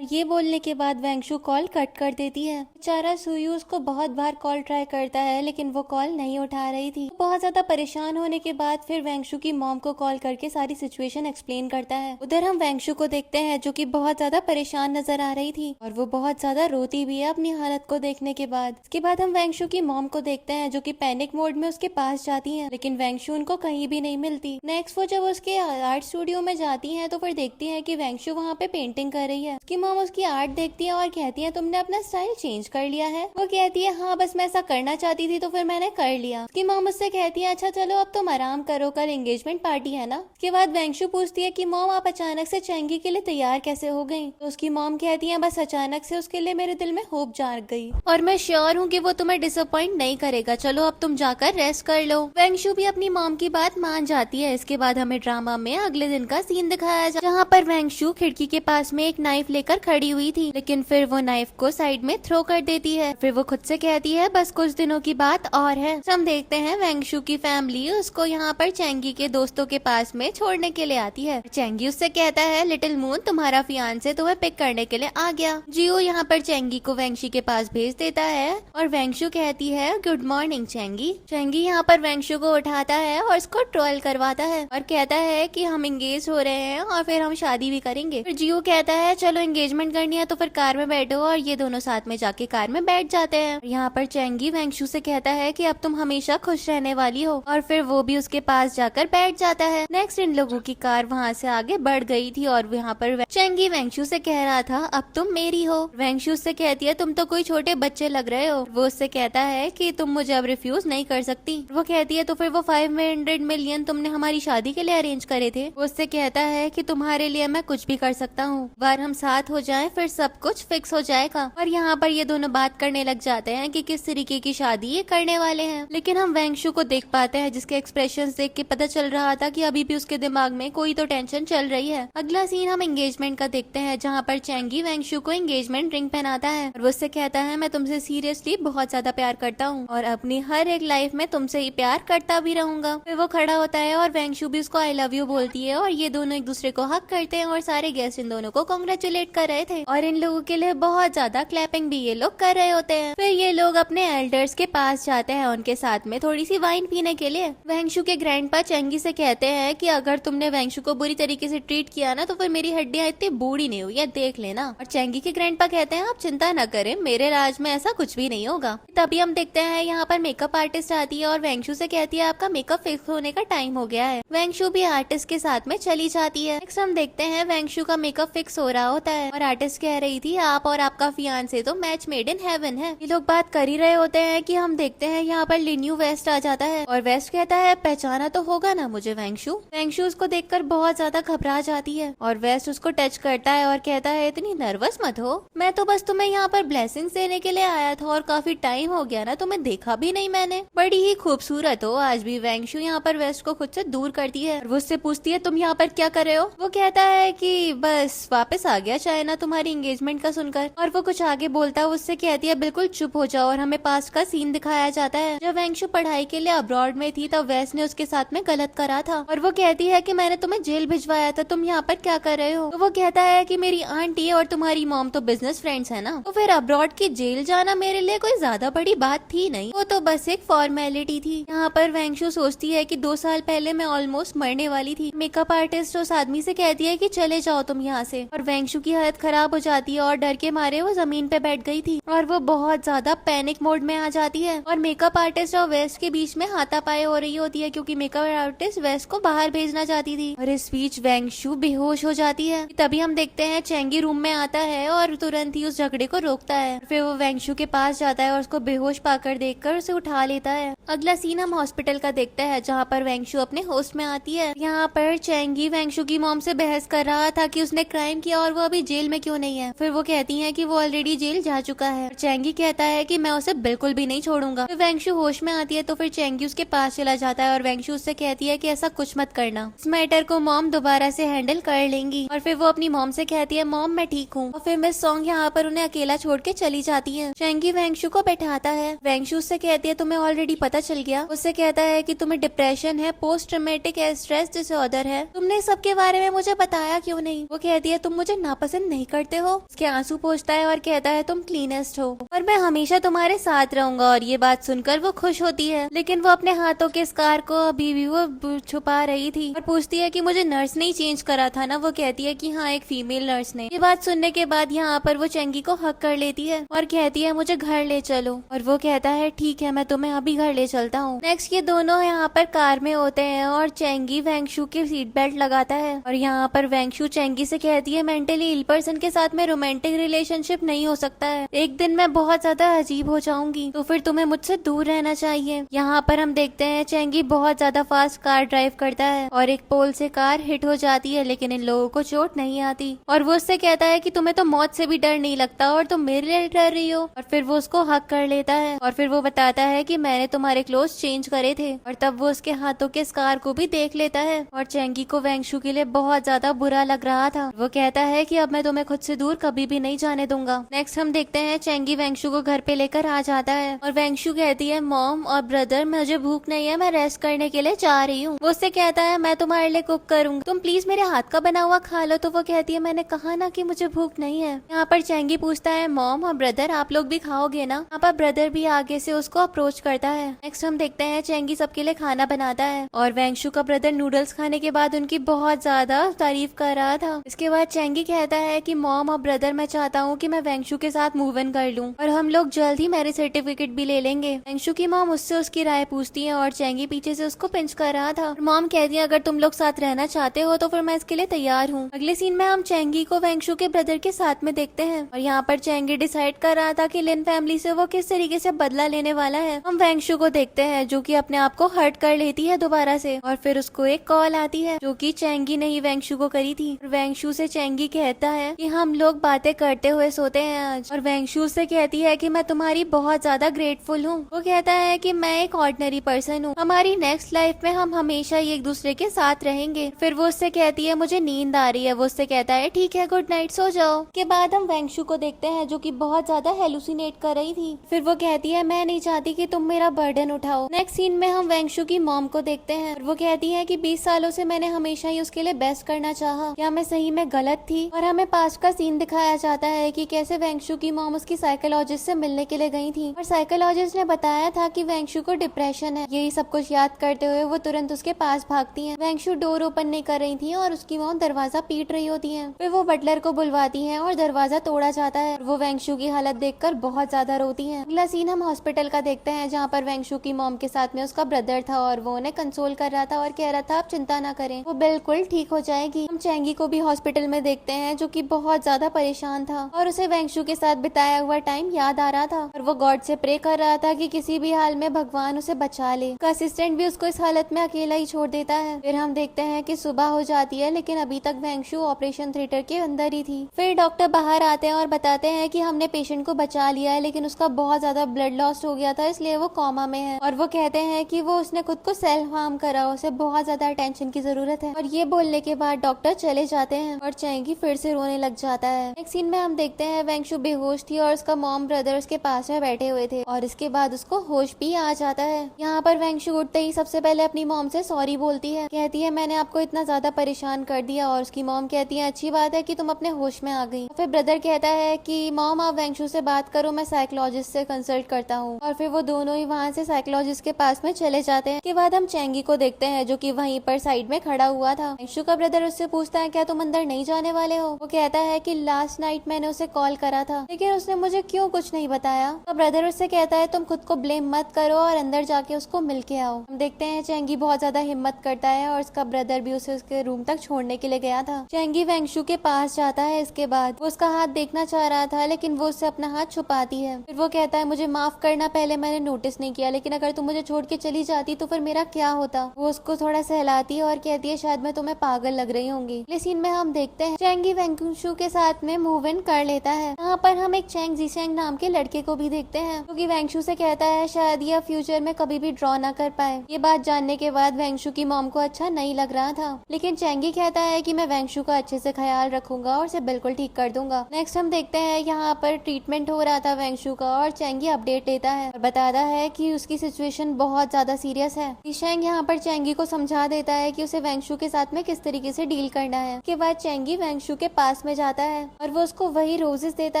ये बोलने के बाद वेंगशु कॉल कट कर देती है। बेचारा सुयू उसको बहुत बार कॉल ट्राई करता है लेकिन वो कॉल नहीं उठा रही थी। बहुत ज्यादा परेशान होने के बाद फिर वेंगशु की मॉम को कॉल करके सारी सिचुएशन एक्सप्लेन करता है। उधर हम वेंगशु को देखते हैं जो कि बहुत ज्यादा परेशान नजर आ रही थी और वो बहुत ज्यादा रोती भी है अपनी हालत को देखने के बाद। इसके बाद हम वेंगशु की मॉम को देखते हैं जो कि पैनिक मोड में उसके पास जाती है लेकिन वेंगशु उनको कहीं भी नहीं मिलती। नेक्स्ट वो जब उसके आर्ट स्टूडियो में जाती है तो फिर देखती है कि वेंगशु वहाँ पे पेंटिंग कर रही है। उसकी मॉम उसकी आर्ट देखती है और कहती है तुमने अपना स्टाइल चेंज कर लिया है। वो कहती है हाँ बस मैं ऐसा करना चाहती थी तो फिर मैंने कर लिया। उसकी मॉम उससे कहती है अच्छा चलो अब तुम आराम करो, कल एंगेजमेंट पार्टी है ना। उसके बाद वेंगशु पूछती है कि मॉम आप अचानक से चैंगी के लिए तैयार कैसे हो गई। तो उसकी मॉम कहती है बस अचानक से उसके लिए मेरे दिल में होप जाग गई और मैं श्योर हूँ कि वो तुम्हें डिसअपॉइंट नहीं करेगा, चलो अब तुम जाकर रेस्ट कर लो। वेंगशु भी अपनी मॉम की बात मान जाती है। इसके बाद हमें ड्रामा में अगले दिन का सीन दिखाया जहाँ पर वेंगशु खिड़की के पास में एक नाइफ लेकर खड़ी हुई थी लेकिन फिर वो नाइफ को साइड में थ्रो कर देती है। फिर वो खुद से कहती है बस कुछ दिनों की बात और है। हम देखते हैं वेंगशु की फैमिली उसको यहाँ पर चैंगी के दोस्तों के पास में छोड़ने के लिए आती है। चैंगी उससे कहता है लिटिल मून तुम्हारा फियांसे तुम्हें पिक करने के लिए आ गया। जियो यहाँ पर चैंगी को वेंगशु के पास भेज देता है और वेंगशु कहती है गुड मॉर्निंग चैंगी। चैंगी यहाँ पर वेंगशु को उठाता है और उसको ट्रोल करवाता है और कहता है कि हम एंगेज हो रहे हैं और फिर हम शादी भी करेंगे। फिर जियो कहता है चलो एंगेजमेंट करनी है तो फिर कार में बैठो और ये दोनों साथ में जाके कार में बैठ जाते हैं। यहाँ पर चैंगी वेंगशु से कहता है कि अब तुम हमेशा खुश रहने वाली हो और फिर वो भी उसके पास जाकर बैठ जाता है। नेक्स्ट इन लोगों की कार वहाँ से आगे बढ़ गई थी और यहाँ पर चैंगी वेंगशु से कह रहा था अब तुम मेरी हो। वेंगशु से कहती है तुम तो कोई छोटे बच्चे लग रहे हो। वो उससे कहता है कि तुम मुझे अब रिफ्यूज नहीं कर सकती। वो कहती है तो फिर वो 500 मिलियन तुमने हमारी शादी के लिए अरेंज करे थे। वो उससे कहता है कि तुम्हारे लिए मैं कुछ भी कर सकता हूँ, बार हम साथ हो जाएं फिर सब कुछ फिक्स हो जाएगा। और यहाँ पर ये दोनों बात करने लग जाते हैं कि किस तरीके की शादी ये करने वाले हैं। लेकिन हम वेंगशु को देख पाते हैं जिसके एक्सप्रेशंस देख के पता चल रहा था कि अभी भी उसके दिमाग में कोई तो टेंशन चल रही है। अगला सीन हम एंगेजमेंट का देखते हैं जहाँ पर चैंगी वेंगशु को एंगेजमेंट रिंग पहनाता है और वो उससे कहता है मैं तुमसे सीरियसली बहुत ज्यादा प्यार करता हूँ और अपनी हर एक लाइफ में तुमसे ही प्यार करता भी रहूंगा। फिर वो खड़ा होता है और वेंगशु भी उसको आई लव यू बोलती है और ये दोनों एक दूसरे को हक करते हैं और सारे गेस्ट इन दोनों को कॉन्ग्रेचुलेट कर रहे थे और इन लोगों के लिए बहुत ज्यादा क्लैपिंग भी ये लोग कर रहे होते हैं। फिर ये लोग अपने एल्डर्स के पास जाते हैं उनके साथ में थोड़ी सी वाइन पीने के लिए। वेंगशु के ग्रैंडपा चैंगी से कहते हैं कि अगर तुमने वेंगशु को बुरी तरीके से ट्रीट किया ना तो फिर मेरी हड्डियां इतनी बूढ़ी नहीं हुई है, देख लेना। और चैंगी के ग्रैंडपा कहते हैं आप चिंता न करें, मेरे राज में ऐसा कुछ भी नहीं होगा। तभी हम देखते हैं यहाँ पर मेकअप आर्टिस्ट आती है और वेंगशु से कहती है आपका मेकअप फिक्स होने का टाइम हो गया है। वेंगशु भी आर्टिस्ट के साथ में चली जाती है। नेक्स्ट हम देखते हैं वेंगशु का मेकअप फिक्स हो रहा होता है और आर्टिस्ट कह रही थी आप और आपका फियांसे तो मैच मेड इन हेवन है। ये लोग बात कर ही रहे होते हैं कि हम देखते हैं यहाँ पर लिन्यू वेस्ट आ जाता है और वेस्ट कहता है पहचाना तो होगा ना मुझे वेंगशु। वेंगशु उसको देखकर बहुत ज्यादा घबरा जाती है और वेस्ट उसको टच करता है और कहता है इतनी नर्वस मत हो, मैं तो बस तुम्हें यहाँ पर ब्लेसिंग्स देने के लिए आया था और काफी टाइम हो गया ना, तुम्हें देखा भी नहीं मैंने, बड़ी ही खूबसूरत हो आज भी। वेंगशु यहाँ पर वेस्ट को खुद से दूर करती है और वो उससे पूछती है तुम यहाँ पर क्या कर रहे हो। वो कहता है कि बस वापस आ गया चाइना ना तुम्हारी एंगेजमेंट का सुनकर। और वो कुछ आगे बोलता है, उससे कहती है बिल्कुल चुप हो जाओ, और हमें पास्ट का सीन दिखाया जाता है। जब वेंगशु पढ़ाई के लिए अब्रॉड में थी तब वेस ने उसके साथ में गलत करा था, और वो कहती है कि मैंने तुम्हें जेल भिजवाया था, तुम यहाँ पर क्या कर रहे हो। तो वो कहता है कि मेरी आंटी और तुम्हारी मॉम तो बिजनेस फ्रेंड्स है ना, तो फिर अब्रॉड की जेल जाना मेरे लिए कोई ज्यादा बड़ी बात थी नहीं, वो तो बस एक फॉर्मेलिटी थी। यहाँ पर वेंगशु सोचती है कि 2 साल पहले मैं ऑलमोस्ट मरने वाली थी। मेकअप आर्टिस्ट उस आदमी से कहती है कि चले जाओ तुम यहाँ से, और वेंगशु की हालत खराब हो जाती है और डर के मारे वो जमीन पे बैठ गई थी और वो बहुत ज्यादा पैनिक मोड में आ जाती है। और मेकअप आर्टिस्ट और वेस्ट के बीच में हाथापाई हो रही होती है क्योंकि मेकअप आर्टिस्ट वेस्ट को बाहर भेजना चाहती थी, और इस बीच वेंगशु बेहोश हो जाती है। तभी हम देखते हैं चेंगी रूम में आता है और तुरंत ही उस झगड़े को रोकता है। फिर वो वेंगशु के पास जाता है और उसको बेहोश पाकर देखकर उसे उठा लेता है। अगला सीन हम हॉस्पिटल का देखते हैं जहाँ पर वेंगशु अपने होस्ट में आती है। यहाँ पर चेंगी वेंगशु की मॉम से बहस कर रहा था कि उसने क्राइम किया और वो अभी जेल में क्यों नहीं है। फिर वो कहती है कि वो ऑलरेडी जेल जा चुका है। चेंगी कहता है कि मैं उसे बिल्कुल भी नहीं छोड़ूंगा। फिर वेंगशु होश में आती है तो फिर चेंगी उसके पास चला जाता है और वेंगशु उससे कहती है कि ऐसा कुछ मत करना, इस मैटर को मॉम दोबारा से हैंडल कर लेंगी। और फिर वो अपनी मॉम से कहती है मॉम मैं ठीक हूँ। और फिर मिस सॉन्ग यहाँ पर उन्हें अकेला छोड़ के चली जाती है। चेंगी वेंगशु को बैठाता है। वेंगशु उससे कहती है तुम्हें ऑलरेडी पता चल गया। उससे कहता है कि तुम्हें डिप्रेशन है, पोस्ट ट्रॉमेटिक स्ट्रेस डिसऑर्डर है, तुमने सबके बारे में मुझे बताया क्यों नहीं। वो कहती है तुम मुझे नापसंद नहीं करते हो। उसके आंसू पोंछता है और कहता है तुम क्लीनेस्ट हो और मैं हमेशा तुम्हारे साथ रहूंगा। और ये बात सुनकर वो खुश होती है, लेकिन वो अपने हाथों के स्कार को अभी भी वो छुपा रही थी और पूछती है कि मुझे नर्स ने चेंज करा था ना। वो कहती है कि हाँ एक फीमेल नर्स ने। ये बात सुनने के बाद यहाँ पर वो चेंगी को हक कर लेती है और कहती है मुझे घर ले चलो। और वो कहता है ठीक है मैं तुम्हें अभी घर ले चलता हूँ। नेक्स्ट ये दोनों यहाँ पर कार में होते हैं और चेंगी वेंगशु की सीट बेल्ट लगाता है। और यहाँ पर वेंगशु चेंगी से कहती है मेंटली इल पर्सन के साथ में रोमांटिक रिलेशनशिप नहीं हो सकता है, एक दिन मैं बहुत ज्यादा अजीब हो जाऊंगी, तो फिर तुम्हें मुझसे दूर रहना चाहिए। यहाँ पर हम देखते हैं चेंगी बहुत ज्यादा फास्ट कार ड्राइव करता है और एक पोल से कार हिट हो जाती है, लेकिन इन लोगों को चोट नहीं आती। और वो उससे कहता है कि तुम्हें तो मौत से भी डर नहीं लगता और तुम मेरे लिए डर रही हो। और फिर वो उसको हक कर लेता है और फिर वो बताता है कि मैंने तुम्हारे क्लोथ चेंज करे थे। और तब वो उसके हाथों के स्कार को भी देख लेता है और चेंगी को वेंगशु के लिए बहुत ज्यादा बुरा लग रहा था। वो कहता है कि अब मैं तुम्हें खुद से दूर कभी भी नहीं जाने दूंगा। नेक्स्ट हम देखते हैं चेंगी वेंगशु को घर पे लेकर आ जाता है और वेंगशु कहती है मॉम और ब्रदर मुझे भूख नहीं है, मैं रेस्ट करने के लिए जा रही हूँ। वो उससे कहता है मैं तुम्हारे लिए कुक करूंगा, तुम प्लीज मेरे हाथ का बना हुआ खा लो। तो वो कहती है मैंने कहा ना कि मुझे भूख नहीं है। यहाँ पर चेंगी पूछता है मॉम और ब्रदर आप लोग भी खाओगे ना। यहाँ पर ब्रदर भी आगे से उसको अप्रोच करता है। नेक्स्ट हम देखते हैं चेंगी सबके लिए खाना बनाता है और वेंगशु का ब्रदर नूडल्स खाने के बाद उनकी बहुत ज्यादा तारीफ कर रहा था। इसके बाद चेंगी कहता है कि मॉम और ब्रदर मैं चाहता हूँ कि मैं वेंगशु के साथ मूव इन कर लूँ और हम लोग जल्द ही मैरिज सर्टिफिकेट भी ले लेंगे। वेंगशु की मॉम उससे उसकी राय पूछती है और चेंगी पीछे से उसको पिंच कर रहा था। मॉम कहती है अगर तुम लोग साथ रहना चाहते हो तो फिर मैं इसके लिए तैयार हूँ। अगले सीन में हम चेंगी को वेंगशु के ब्रदर के साथ में देखते हैं और यहाँ पर चेंगी डिसाइड कर रहा था कि लिन फैमिली से वो किस तरीके से बदला लेने वाला है। हम वेंगशु को देखते हैं जो कि अपने आप को हर्ट कर लेती है दोबारा से और फिर उसको एक कॉल आती है जो कि चेंगी ने ही वेंगशु को करी थी। वेंगशु से चेंगी कहता है कि हम लोग बातें करते हुए सोते हैं आज। और वेंगशु से कहती है कि मैं तुम्हारी बहुत ज्यादा ग्रेटफुल हूँ। वो कहता है कि मैं एक ऑर्डिनरी पर्सन हूँ, हमारी नेक्स्ट लाइफ में हम हमेशा एक दूसरे के साथ रहेंगे। फिर वो उससे कहती है मुझे नींद आ रही है। वो उससे कहता है ठीक है गुड नाइट सो जाओ। के बाद हम वेंगशु को देखते हैं जो कि बहुत ज्यादा हेलुसिनेट कर रही थी। फिर वो कहती है मैं नहीं चाहती कि तुम मेरा बर्डन उठाओ। नेक्स्ट सीन में हम वेंगशु की मॉम को देखते हैं और वो कहती है कि 20 सालों से मैंने हमेशा ही उसके लिए बेस्ट करना चाहा, क्या मैं सही में गलत थी। और हमें पास्ट का सीन दिखाया जाता है कि कैसे वेंगशु की मॉम उसकी साइकोलॉजिस्ट से मिलने के लिए गई थी और साइकोलॉजिस्ट ने बताया था कि वेंगशु को डिप्रेशन है। यही सब कुछ याद करते हुए वो तुरंत उसके पास भागती है। वेंगशु डोर ओपन नहीं कर रही थी और उसकी मॉम दरवाजा पीट रही होती है। फिर वो बटलर को बुलवाती है और दरवाजा तोड़ा जाता है। वो वेंगशु की हालत देखकर बहुत ज्यादा रोती है। अगला सीन हम हॉस्पिटल का देखते हैं जहाँ पर वेंगशु की मॉम के साथ में उसका ब्रदर था और वो उन्हें कंसोल कर रहा था और कह रहा था आप चिंता ना करें, वो बिल्कुल ठीक हो जाएगी। हम चेंगी को भी हॉस्पिटल में देखते हैं जो कि बहुत ज्यादा परेशान था और उसे वेंगशु के साथ बिताया हुआ टाइम याद आ रहा था और वो गॉड से प्रे कर रहा था कि किसी भी हाल में भगवान उसे बचा ले। उसका असिस्टेंट भी उसको इस हालत में अकेला ही छोड़ देता है। फिर हम देखते हैं कि सुबह हो जाती है लेकिन अभी तक वेंगशु ऑपरेशन थिएटर के अंदर ही थी। फिर डॉक्टर बाहर आते हैं और बताते हैं कि हमने पेशेंट को बचा लिया है लेकिन उसका बहुत ज्यादा ब्लड लॉस हो गया था इसलिए वो कोमा में है। और वो कहते हैं कि वो उसने खुद को सेल्फ हार्म करा, उसे बहुत ज्यादा अटेंशन की जरूरत है। और ये बोलने के बाद डॉक्टर चले जाते हैं और चेंगी फिर से रोने लग जाता है। नेक्स्ट सीन में हम देखते हैं वेंगशु बेहोश थी और उसका मॉम ब्रदर उसके पास में बैठे हुए थे और इसके बाद उसको होश भी आ जाता है। यहाँ पर वेंगशु उठते ही सबसे पहले अपनी मॉम से सॉरी बोलती है, कहती है मैंने आपको इतना ज्यादा परेशान कर दिया, और उसकी मॉम कहती है अच्छी बात है कि तुम अपने होश में आ गई। फिर ब्रदर कहता है कि मॉम आप वेंगशु से बात करो, मैं साइकोलॉजिस्ट से कंसल्ट करता हूँ। और फिर वो दोनों ही वहाँ से साइकोलॉजिस्ट के पास में चले जाते हैं। के बाद हम चेंगी को देखते हैं जो कि वहीं पर साइड में खड़ा हुआ था। वेंगशु का ब्रदर उससे पूछता है क्या तुम अंदर नहीं जाने वाले हो? वो कहता है कि लास्ट नाइट मैंने उसे कॉल करा था लेकिन उसने मुझे क्यों कुछ नहीं बताया। तो ब्रदर उससे कहता है तुम खुद को ब्लेम मत करो और अंदर जाके उसको मिल के आओ। हम देखते हैं चेंगी बहुत ज्यादा हिम्मत करता है और उसका ब्रदर भी उसे उसके रूम तक छोड़ने के लिए गया था। चेंगी वेंगशु के पास जाता है। इसके बाद वो उसका हाथ देखना चाह रहा था लेकिन वो उससे अपना हाथ छुपाती है। फिर वो कहता है मुझे माफ करना, पहले मैंने नोटिस नहीं किया, लेकिन अगर तुम मुझे छोड़ के चली जाती तो फिर मेरा क्या होता। वो उसको थोड़ा सहलाती है और कहती है शायद मैं तुम्हें पागल लग रही होंगी। इस सीन में हम देखते हैं चेंगी वेंगशु के साथ में मूव इन कर लेता है। यहाँ पर हम एक चेंग जीसेंग नाम के लड़के को भी देखते हैं क्योंकि वेंगशु से कहता है शायद यह फ्यूचर में कभी भी ड्रॉ ना कर पाए। ये बात जानने के बाद वेंगशु की मॉम को अच्छा नहीं लग रहा था, लेकिन चेंगी कहता है कि मैं वेंगशु का अच्छे से ख्याल रखूंगा और उसे बिल्कुल ठीक कर दूंगा। नेक्स्ट हम देखते हैं यहाँ पर ट्रीटमेंट हो रहा था वेंगशु का और चेंगी अपडेट लेता है और बताता है कि उसकी सिचुएशन बहुत ज्यादा सीरियस है। जीसेंग यहाँ पर चेंगी को समझा देता है कि उसे वेंगशु के साथ में किस तरीके से डील करना है। उसके बाद चेंगी वेंगशु के पास में जाता है और वो उसको वही रोजेस देता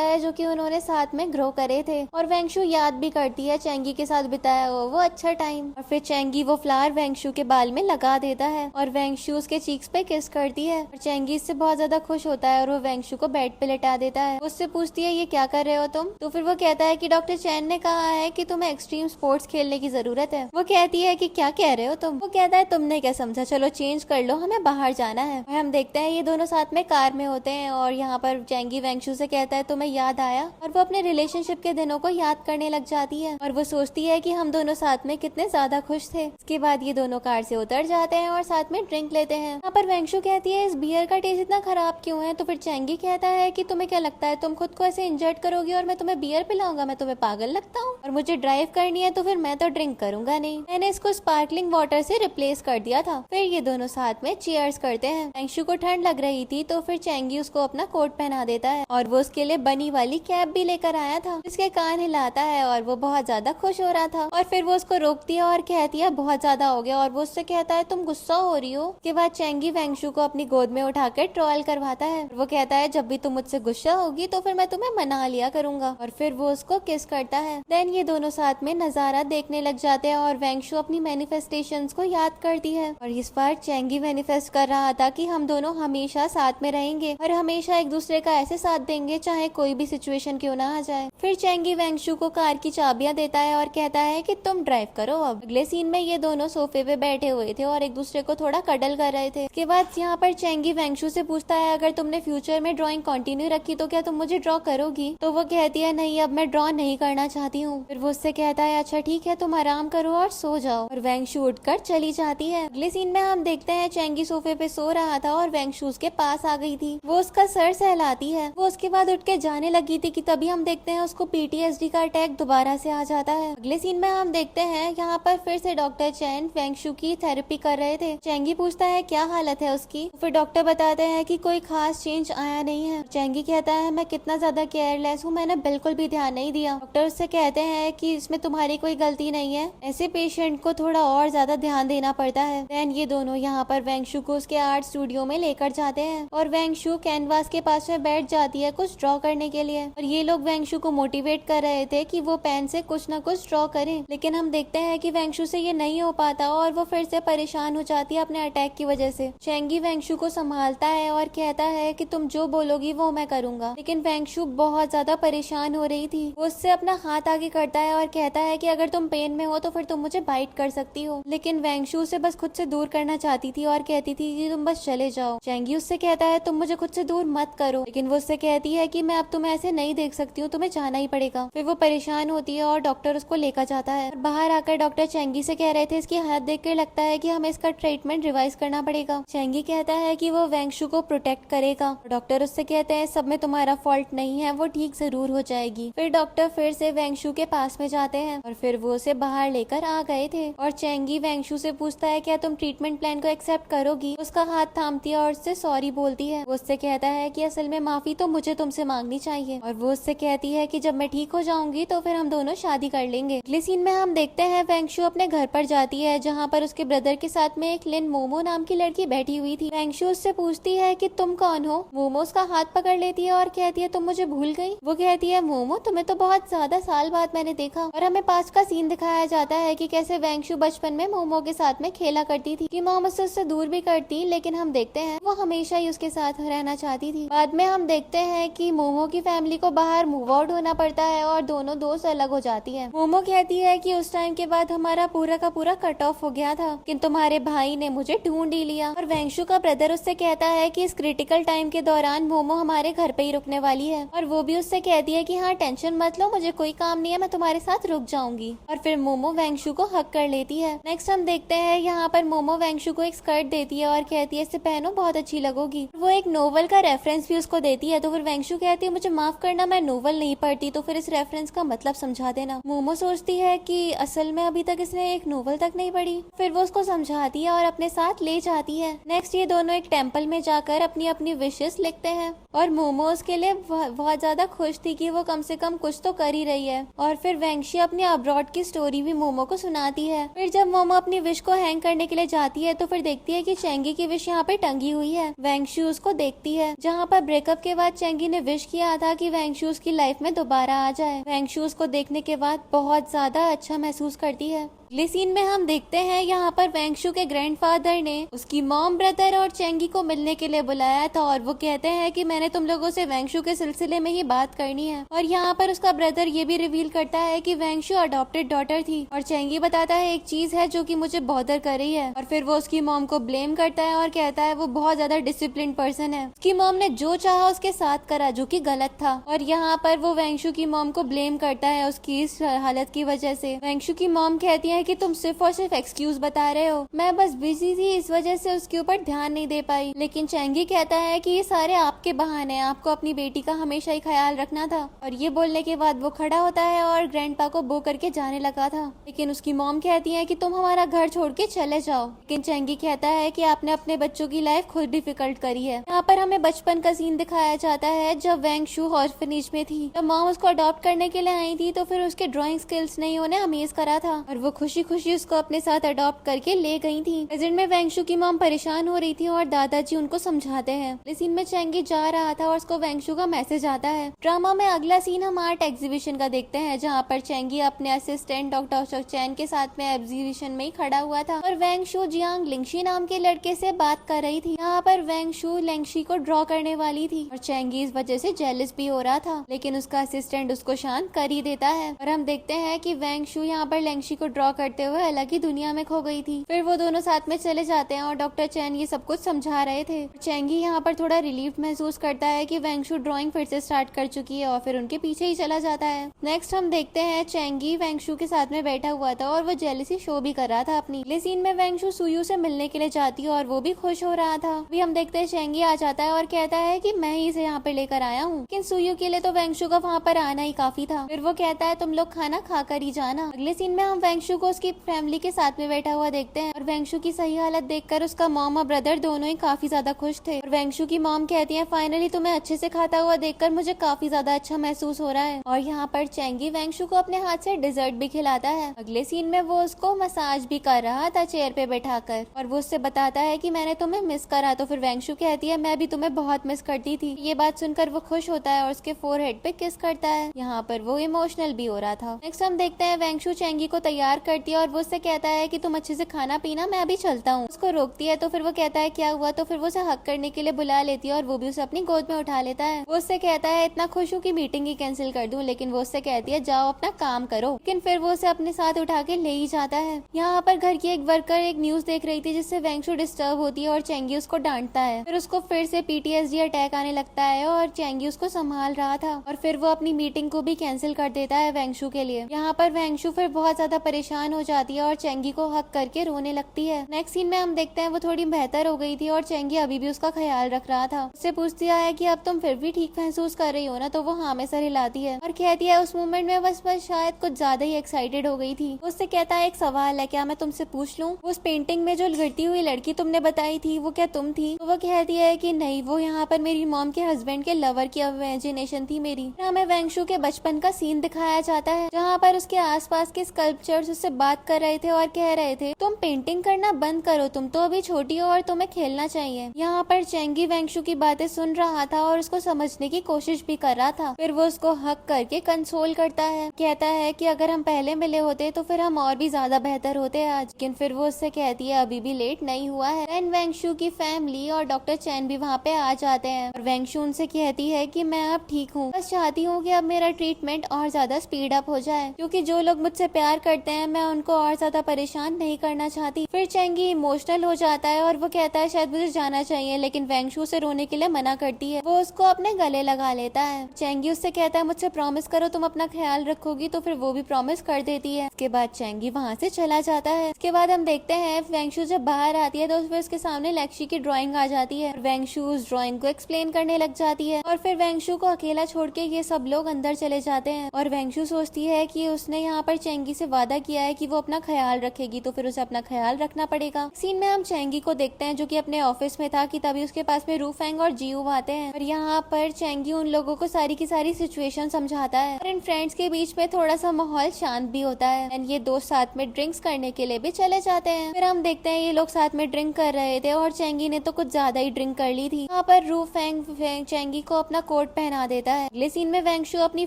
है जो कि उन्होंने साथ में ग्रो करे थे और वेंगशु याद भी करती है चेंगी के साथ बिताया वो अच्छा टाइम। और फिर चेंगी वो फ्लावर वेंगशु के बाल में लगा देता है और वेंगशु उसके चीक्स पे किस करती है और चेंगी इससे बहुत ज्यादा खुश होता है और वो वेंगशु को बेड पे लेटा देता है। उससे पूछती है ये क्या कर रहे हो तुम? तो फिर वो कहता है कि डॉक्टर चैन ने कहा है कि तुम्हें एक्सट्रीम स्पोर्ट्स खेलने की जरूरत है। वो कहती है कि क्या कह रहे हो तुम? वो कहता है तुमने क्या समझा, चलो चेंज कर लो, हमें बाहर जाना है। और हम देखते हैं ये दोनों साथ में कार में होते हैं और यहाँ पर चेंगी वेंगशु से कहता है तुम्हें याद आया, और वो अपने रिलेशनशिप के दिनों को याद करने लग जाती है और वो सोचती है कि हम दोनों साथ में कितने ज्यादा खुश थे। इसके बाद ये दोनों कार से उतर जाते हैं और साथ में ड्रिंक लेते हैं। यहाँ पर वेंगशु कहती है इस बियर का टेस्ट इतना खराब क्यों है? तो फिर चेंगी कहता है कि तुम्हें क्या लगता है तुम खुद को ऐसे इंजर्ड करोगी और मैं तुम्हें बियर पिलाऊंगा? मैं तुम्हें पागल लगता हूँ? और मुझे ड्राइव करनी है तो फिर मैं तो ड्रिंक करूंगा नहीं, मैंने इसको स्पार्कलिंग वाटर से रिप्लेस कर दिया था। फिर ये दोनों साथ में चीयर्स करते हैं। वेंगशु को ठंड लग रही थी तो फिर चेंगी उसको अपना कोट पहना देता है और वो उसके लिए बनी वाली कैप भी लेकर आया था जिसके कान हिलाता है और वो बहुत ज्यादा खुश हो रहा था। और फिर वो उसको रोकती है और कहती है बहुत ज्यादा हो गया, और वो उससे कहता है तुम गुस्सा हो रही हो। के बाद चेंगी वेंगशु को अपनी गोद में उठाकर ट्रॉयल करवाता है। वो कहता है जब भी तुम मुझसे गुस्सा होगी तो फिर मैं तुम्हें मना लिया करूंगा, और फिर वो उसको किस करता है। देन ये दोनों साथ में नजारा देखने लग जाते हैं और वेंगशु अपनी मैनिफेस्टेशंस को याद करती है और इस बार चेंगी मैनिफेस्ट कर रहा था कि हम दोनों हमेशा साथ में रहेंगे और हमेशा एक दूसरे का ऐसे साथ देंगे चाहे कोई भी सिचुएशन क्यों ना आ जाए। फिर चेंगी वेंगशु को कार की चाबियां देता है और कहता है कि तुम ड्राइव करो अब। अगले सीन में ये दोनों सोफे पे बैठे हुए थे और एक दूसरे को थोड़ा कडल कर रहे थे। इसके बाद यहाँ पर चेंगी वेंगशु से पूछता है अगर तुमने फ्यूचर में ड्राइंग कंटिन्यू रखी तो क्या तुम मुझे ड्रॉ करोगी? तो वो कहती है नहीं, अब मैं ड्रॉ नहीं करना चाहती हूँ। फिर वो उससे कहता है अच्छा ठीक है, तुम आराम करो और सो जाओ, और वेंगशु उठकर चली जाती है। अगले सीन में हम देखते हैं चेंगी सोफे पे सो रहा था और वेंगशु उसके पास आ गई थी। वो उसका सर सहलाती है। वो उसके बाद उठ के जाने लगी थी कि तभी हम देखते हैं उसको PTSD का अटैक दोबारा से आ जाता है। अगले सीन में हम देखते हैं यहाँ पर फिर से डॉक्टर चैन वेंगशु की थेरेपी कर रहे थे। चेंगी पूछता है क्या हालत है उसकी? फिर डॉक्टर बताते हैं कि कोई खास चेंज आया नहीं है। चेंगी कहता है मैं कितना ज्यादा केयरलेस हूँ, मैंने बिल्कुल भी ध्यान नहीं दिया। डॉक्टर उससे कहते हैं कि इसमें तुम्हारी कोई गलती नहीं है, ऐसे पेशेंट को थोड़ा और ज्यादा ध्यान देना पड़ता है। देन ये दोनों यहाँ पर वेंगशु को उसके आर्ट स्टूडियो में लेकर जाते हैं और वेंगशु कैनवास के पास में बैठ जाती है कुछ ड्रॉ करने के लिए, और ये लोग वेंगशु को मोटिवेट कर रहे थे कि वो पेन से कुछ न कुछ ड्रॉ करे। लेकिन हम देखते हैं कि वेंगशु से ये नहीं हो पाता और वो फिर से परेशान हो जाती है अपने अटैक की वजह से। चेंगी वेंगशु को संभालता है और कहता है कि तुम जो बोलोगी वो मैं करूंगा। लेकिन वेंगशु बहुत ज्यादा परेशान हो रही थी। वो उससे अपना हाथ आगे करता है और कहता है कि अगर तुम पेन में हो तो फिर तुम मुझे बाइट कर सकती हो। लेकिन वेंगशु उसे बस खुद से दूर करना चाहती थी और कहती थी कि तुम बस चले जाओ। चेंगी उससे कहता है तुम मुझे खुद से दूर मत करो, लेकिन वो उससे कहती है कि मैं अब तुम्हें ऐसे नहीं देख सकती हूँ, तुम्हें जाना ही पड़ेगा। फिर वो परेशान होती है और डॉक्टर उसको लेकर जाता है। और बाहर आकर डॉक्टर चेंगी से कह रहे थे इसकी हालत देख कर लगता है कि हमें इसका ट्रीटमेंट रिवाइज करना पड़ेगा। चेंगी कहता है कि वो वेंगशु को प्रोटेक्ट करेगा। डॉक्टर उससे कहते हैं सब में तुम्हारा फॉल्ट नहीं है, वो ठीक जरूर हो जाएगी। फिर डॉक्टर फिर से वेंगशु के पास में जाते हैं और फिर वो उसे बाहर लेकर आ गए थे। और चेंगी वेंगशु से पूछता है क्या तुम ट्रीटमेंट प्लान को एक्सेप्ट करोगी? उसका हाथ थामती है और उससे सॉरी बोलती है। वो उससे कहती कहता है कि असल में माफी तो मुझे तुमसे मांगनी चाहिए, और वो उससे कहती है कि जब मैं ठीक हो जाऊंगी तो फिर हम दोनों शादी कर लेंगे। अगले सीन में हम देखते हैं वेंगशु अपने घर पर जाती है, जहाँ पर उसके ब्रदर के साथ में एक लिन मोमो नाम की लड़की बैठी हुई थी। वेंगशु उससे पूछती है कि तुम कौन हो। मोमो उसका हाथ पकड़ लेती है और कहती है तुम मुझे भूल गई। वो कहती है मोमो तुम्हें तो बहुत ज्यादा साल बाद मैंने देखा। और हमें पास का सीन दिखाया जाता है कि कैसे वेंगशु बचपन में मोमो के साथ में खेला करती थी, कि मॉम उससे दूर भी करती, लेकिन हम देखते हैं वो हमेशा ही उसके साथ रहना चाहती थी। बाद में हम देखते हैं कि मोमो की फैमिली को बाहर मूव आउट होना पड़ता है और दोनों दोस्त अलग हो जाती है। मोमो कहती है कि उस टाइम के बाद हमारा पूरा का पूरा कट ऑफ हो गया था, कि तुम्हारे भाई ने मुझे ढूंढ ही लिया। और वेंगशु का ब्रदर उससे कहता है कि इस क्रिटिकल टाइम के दौरान मोमो हमारे घर पे ही रुकने वाली है, और वो भी उससे कहती है कि हाँ टेंशन मत लो, मुझे कोई काम नहीं है, मैं तुम्हारे साथ रुक जाऊंगी। और फिर मोमो वेंगशु को हक कर लेती है। नेक्स्ट हम देखते हैं यहाँ पर मोमो वेंगशु को एक स्कर्ट देती है और कहती है इसे पहनो, बहुत अच्छी लगोगी। वो एक नोवेल का रेफरेंस भी उसको देती है। तो फिर वेंगशु कहती है मुझे माफ करना, मैं नोवेल नहीं पढ़ती, तो फिर इस रेफरेंस का मतलब समझा देना। मोमो सोचती है कि असल में अभी तक इसने एक नोवेल तक नहीं पढ़ी। फिर वो उसको समझाती है और अपने साथ ले जाती है। नेक्स्ट ये दोनों एक टेम्पल में जाकर अपनी अपनी विशेस लिखते हैं, और मोमो उसके लिए बहुत ज्यादा खुश थी कि वो कम से कम कुछ तो कर ही रही है। और फिर वेंगशी अपनी अब्रॉड की स्टोरी भी मोमो को सुनाती है। फिर जब मोमो अपनी विश को हैंग करने के लिए जाती है तो फिर देखती है कि चेंगी की विश यहाँ पे टंगी हुई है। वेंगशु उसको देखती है, जहाँ पर ब्रेकअप के बाद चेंगी ने विश किया था कि वेंगशु उसकी लाइफ में दोबारा आ जाए। वेंगशु उसको देखने के बाद बहुत ज्यादा अच्छा महसूस करती है। अगले सीन में हम देखते हैं यहाँ पर वेंगशु के ग्रैंडफादर ने उसकी मॉम, ब्रदर और चेंगी को मिलने के लिए बुलाया था, और वो कहते हैं कि मैंने तुम लोगों से वेंगशु के सिलसिले में ही बात करनी है। और यहाँ पर उसका ब्रदर ये भी रिवील करता है कि वेंगशु अडॉप्टेड डॉटर थी, और चेंगी बताता है एक चीज है जो कि मुझे बॉदर कर रही है। और फिर वो उसकी मॉम को ब्लेम करता है और कहता है वो बहुत ज्यादा डिसिप्लिन पर्सन है, उसकी मॉम ने जो चाहा उसके साथ करा, जो कि गलत था। और यहाँ पर वो वेंगशु की मॉम को ब्लेम करता है उसकी इस हालत की वजह से। वेंगशु की मॉम कहती है कि तुम सिर्फ और सिर्फ एक्सक्यूज बता रहे हो, मैं बस बिजी थी इस वजह से उसके ऊपर ध्यान नहीं दे पाई। लेकिन चेंगी कहता है कि ये सारे आपके बहाने हैं, आपको अपनी बेटी का हमेशा ही ख्याल रखना था। और ये बोलने के बाद वो खड़ा होता है और ग्रैंडपा को बो करके जाने लगा था, लेकिन उसकी मॉम कहती है कि तुम हमारा घर छोड़ के चले जाओ। लेकिन चेंगी कहता है कि आपने अपने बच्चों की लाइफ खुद डिफिकल्ट करी है। यहाँ पर हमें बचपन का सीन दिखाया जाता है जब वेंगशु ऑर्फनेज में थी। जब मॉम उसको अडॉप्ट करने के लिए आई थी तो फिर उसके ड्राइंग स्किल्स ने उन्हें अमेज करा था, और वो खुशी खुशी उसको अपने साथ अडॉप्ट करके ले गई थी। प्रेजेंट में वेंगशु की मॉम परेशान हो रही थी और दादाजी उनको समझाते हैं। इस सीन में चेंगी जा रहा था और उसको वेंगशु का मैसेज आता है। ड्रामा में अगला सीन हम आर्ट एग्जीबिशन का देखते हैं, जहाँ पर चेंगी अपने असिस्टेंट डॉक्टर चैन के साथ में एग्जीबिशन में ही खड़ा हुआ था, और वेंगशु जियांग लिंगशी नाम के लड़के से बात कर रही थी। यहाँ पर वेंगशु लेंगशी को ड्रॉ करने वाली थी, और चेंगी इस वजह से जेलस भी हो रहा था, लेकिन उसका असिस्टेंट उसको शांत कर ही देता है। और हम देखते हैं कि वेंगशु यहाँ पर लेंगशी को ड्रॉ करते हुए अलग ही दुनिया में खो गई थी। फिर वो दोनों साथ में चले जाते हैं और डॉक्टर चैन ये सब कुछ समझा रहे थे। चेंगी यहाँ पर थोड़ा रिलीफ महसूस करता है कि वेंगशु ड्राइंग फिर से स्टार्ट कर चुकी है, और फिर उनके पीछे ही चला जाता है। नेक्स्ट हम देखते हैं चेंगी वेंगशु के साथ में बैठा हुआ था और वो जेलसी शो भी कर रहा था अपनी। अगले सीन में वेंगशु सुयू से मिलने के लिए जाती है और वो भी खुश हो रहा था। अभी हम देखते हैं चेंगी आ जाता है और कहता है कि मैं ही इसे यहाँ पे लेकर आया हूँ, लेकिन सुयू के लिए तो वेंगशु का वहाँ पर आना ही काफी था। फिर वो कहता है तुम लोग खाना खा कर ही जाना। अगले सीन में हम वेंगशु को उसकी फैमिली के साथ में बैठा हुआ देखते हैं, और वेंगशु की सही हालत देखकर उसका मॉम और ब्रदर दोनों ही काफी ज्यादा खुश थे। और वेंगशु की मॉम कहती है फाइनली तुम्हें अच्छे से खाता हुआ देखकर मुझे काफी ज्यादा अच्छा महसूस हो रहा है। और यहाँ पर चेंगी वेंगशु को अपने हाथ से डिजर्ट भी खिलाता है। अगले सीन में वो उसको मसाज भी कर रहा था चेयर पे बैठाकर, और वो उससे बताता है कि मैंने तुम्हें मिस करा। तो फिर वेंगशु कहती है मैं भी तुम्हें बहुत मिस करती थी। ये बात सुनकर वो खुश होता है और उसके फोरहेड पे किस करता है। यहाँ पर वो इमोशनल भी हो रहा था। नेक्स्ट हम देखते हैं वेंगशु चेंगी को तैयार करती है और वो उससे कहता है कि तुम अच्छे से खाना पीना, मैं अभी चलता हूँ। उसको रोकती है तो फिर वो कहता है क्या हुआ। तो फिर वो उसे हक करने के लिए बुला लेती है और वो भी उसे अपनी गोद में उठा लेता है। वो उससे कहता है इतना खुश हूँ कि मीटिंग ही कैंसिल कर दूं, लेकिन वो उससे कहती है जाओ अपना काम करो। लेकिन फिर वो उसे अपने साथ उठा के ले ही जाता है। यहाँ पर घर की एक वर्कर एक न्यूज देख रही थी जिससे वेंगशु डिस्टर्ब होती है और चेंगी उसको डांटता है। फिर उसको फिर से PTSD अटैक आने लगता है और चेंगी उसको संभाल रहा था, और फिर वो अपनी मीटिंग को भी कैंसिल कर देता है वेंगशु के लिए। यहाँ पर वेंगशु फिर बहुत ज्यादा परेशान परेशान हो जाती है और चेंगी को हक करके रोने लगती है। नेक्स्ट सीन में हम देखते हैं वो थोड़ी बेहतर हो गई थी और चेंगी अभी भी उसका ख्याल रख रहा था। उससे पूछती है कि अब तुम फिर भी ठीक महसूस कर रही हो ना, तो वो हाँ में सर हिलाती है और कहती है उस मोमेंट में बस शायद कुछ ज्यादा ही एक्साइटेड हो गई थी। उससे कहता है एक सवाल है, क्या मैं तुमसे पूछ लूं, उस पेंटिंग में जो गिरती हुई लड़की तुमने बताई थी वो क्या तुम थी? तो वो कहती है कि नहीं, वो यहाँ पर मेरी मॉम के हस्बैंड के लवर की इमेजिनेशन थी मेरी। हमें वेंगशु के बचपन का सीन दिखाया जाता है जहाँ पर उसके आसपास के स्कल्पचर्स उससे बात कर रहे थे और कह रहे थे तुम पेंटिंग करना बंद करो, तुम तो अभी छोटी हो और तुम्हें खेलना चाहिए। यहाँ पर चेंगी वेंगशु की बातें सुन रहा था और उसको समझने की कोशिश भी कर रहा था। फिर वो उसको हक करके कंसोल करता है, कहता है कि अगर हम पहले मिले होते तो फिर हम और भी ज्यादा बेहतर होते आज। लेकिन फिर वो उससे कहती है अभी भी लेट नहीं हुआ है। एंड वेंगशु की फैमिली और डॉक्टर चैन भी वहाँ पे आ जाते हैं और वेंगशु उनसे कहती है कि मैं अब ठीक हूँ, बस चाहती हूँ कि अब मेरा ट्रीटमेंट और ज्यादा स्पीड अप हो जाए, क्योंकि जो लोग मुझसे प्यार करते हैं मैं उनको और ज्यादा परेशान नहीं करना चाहती। फिर चेंगी इमोशनल हो जाता है और वो कहता है शायद मुझे जाना चाहिए, लेकिन वेंगशु उसे रोने के लिए मना करती है। वो उसको अपने गले लगा लेता है। चेंगी उससे कहता है मुझसे प्रॉमिस करो तुम अपना ख्याल रखोगी, तो फिर वो भी प्रॉमिस कर देती है। इसके बाद चेंगी वहाँ से चला जाता है। इसके बाद हम देखते हैं वेंगशु जब बाहर आती है तो फिर उसके सामने लेक्सी की ड्राइंग आ जाती है। वेंगशु उस ड्राइंग को एक्सप्लेन करने लग जाती है और फिर वेंगशु को अकेला छोड़ के ये सब लोग अंदर चले जाते हैं और वेंगशु सोचती है कि उसने यहाँ पर चेंगी से वादा किया है कि वो अपना ख्याल रखेगी, तो फिर उसे अपना ख्याल रखना पड़ेगा। सीन में हम चेंगी को देखते हैं जो कि अपने ऑफिस में था कि तभी उसके पास में रूफेंग और जियू आते हैं और यहाँ पर चेंगी उन लोगों को सारी की सारी सिचुएशन समझाता है और इन फ्रेंड्स के बीच में थोड़ा सा माहौल शांत भी होता है एंड ये दोस्त साथ में ड्रिंक्स करने के लिए भी चले जाते हैं। फिर हम देखते हैं ये लोग साथ में ड्रिंक कर रहे थे और चेंगी ने तो कुछ ज्यादा ही ड्रिंक कर ली थी। यहाँ पर रूफेंग चेंगी को अपना कोट पहना देता है। अगले सीन में वेंगशु अपनी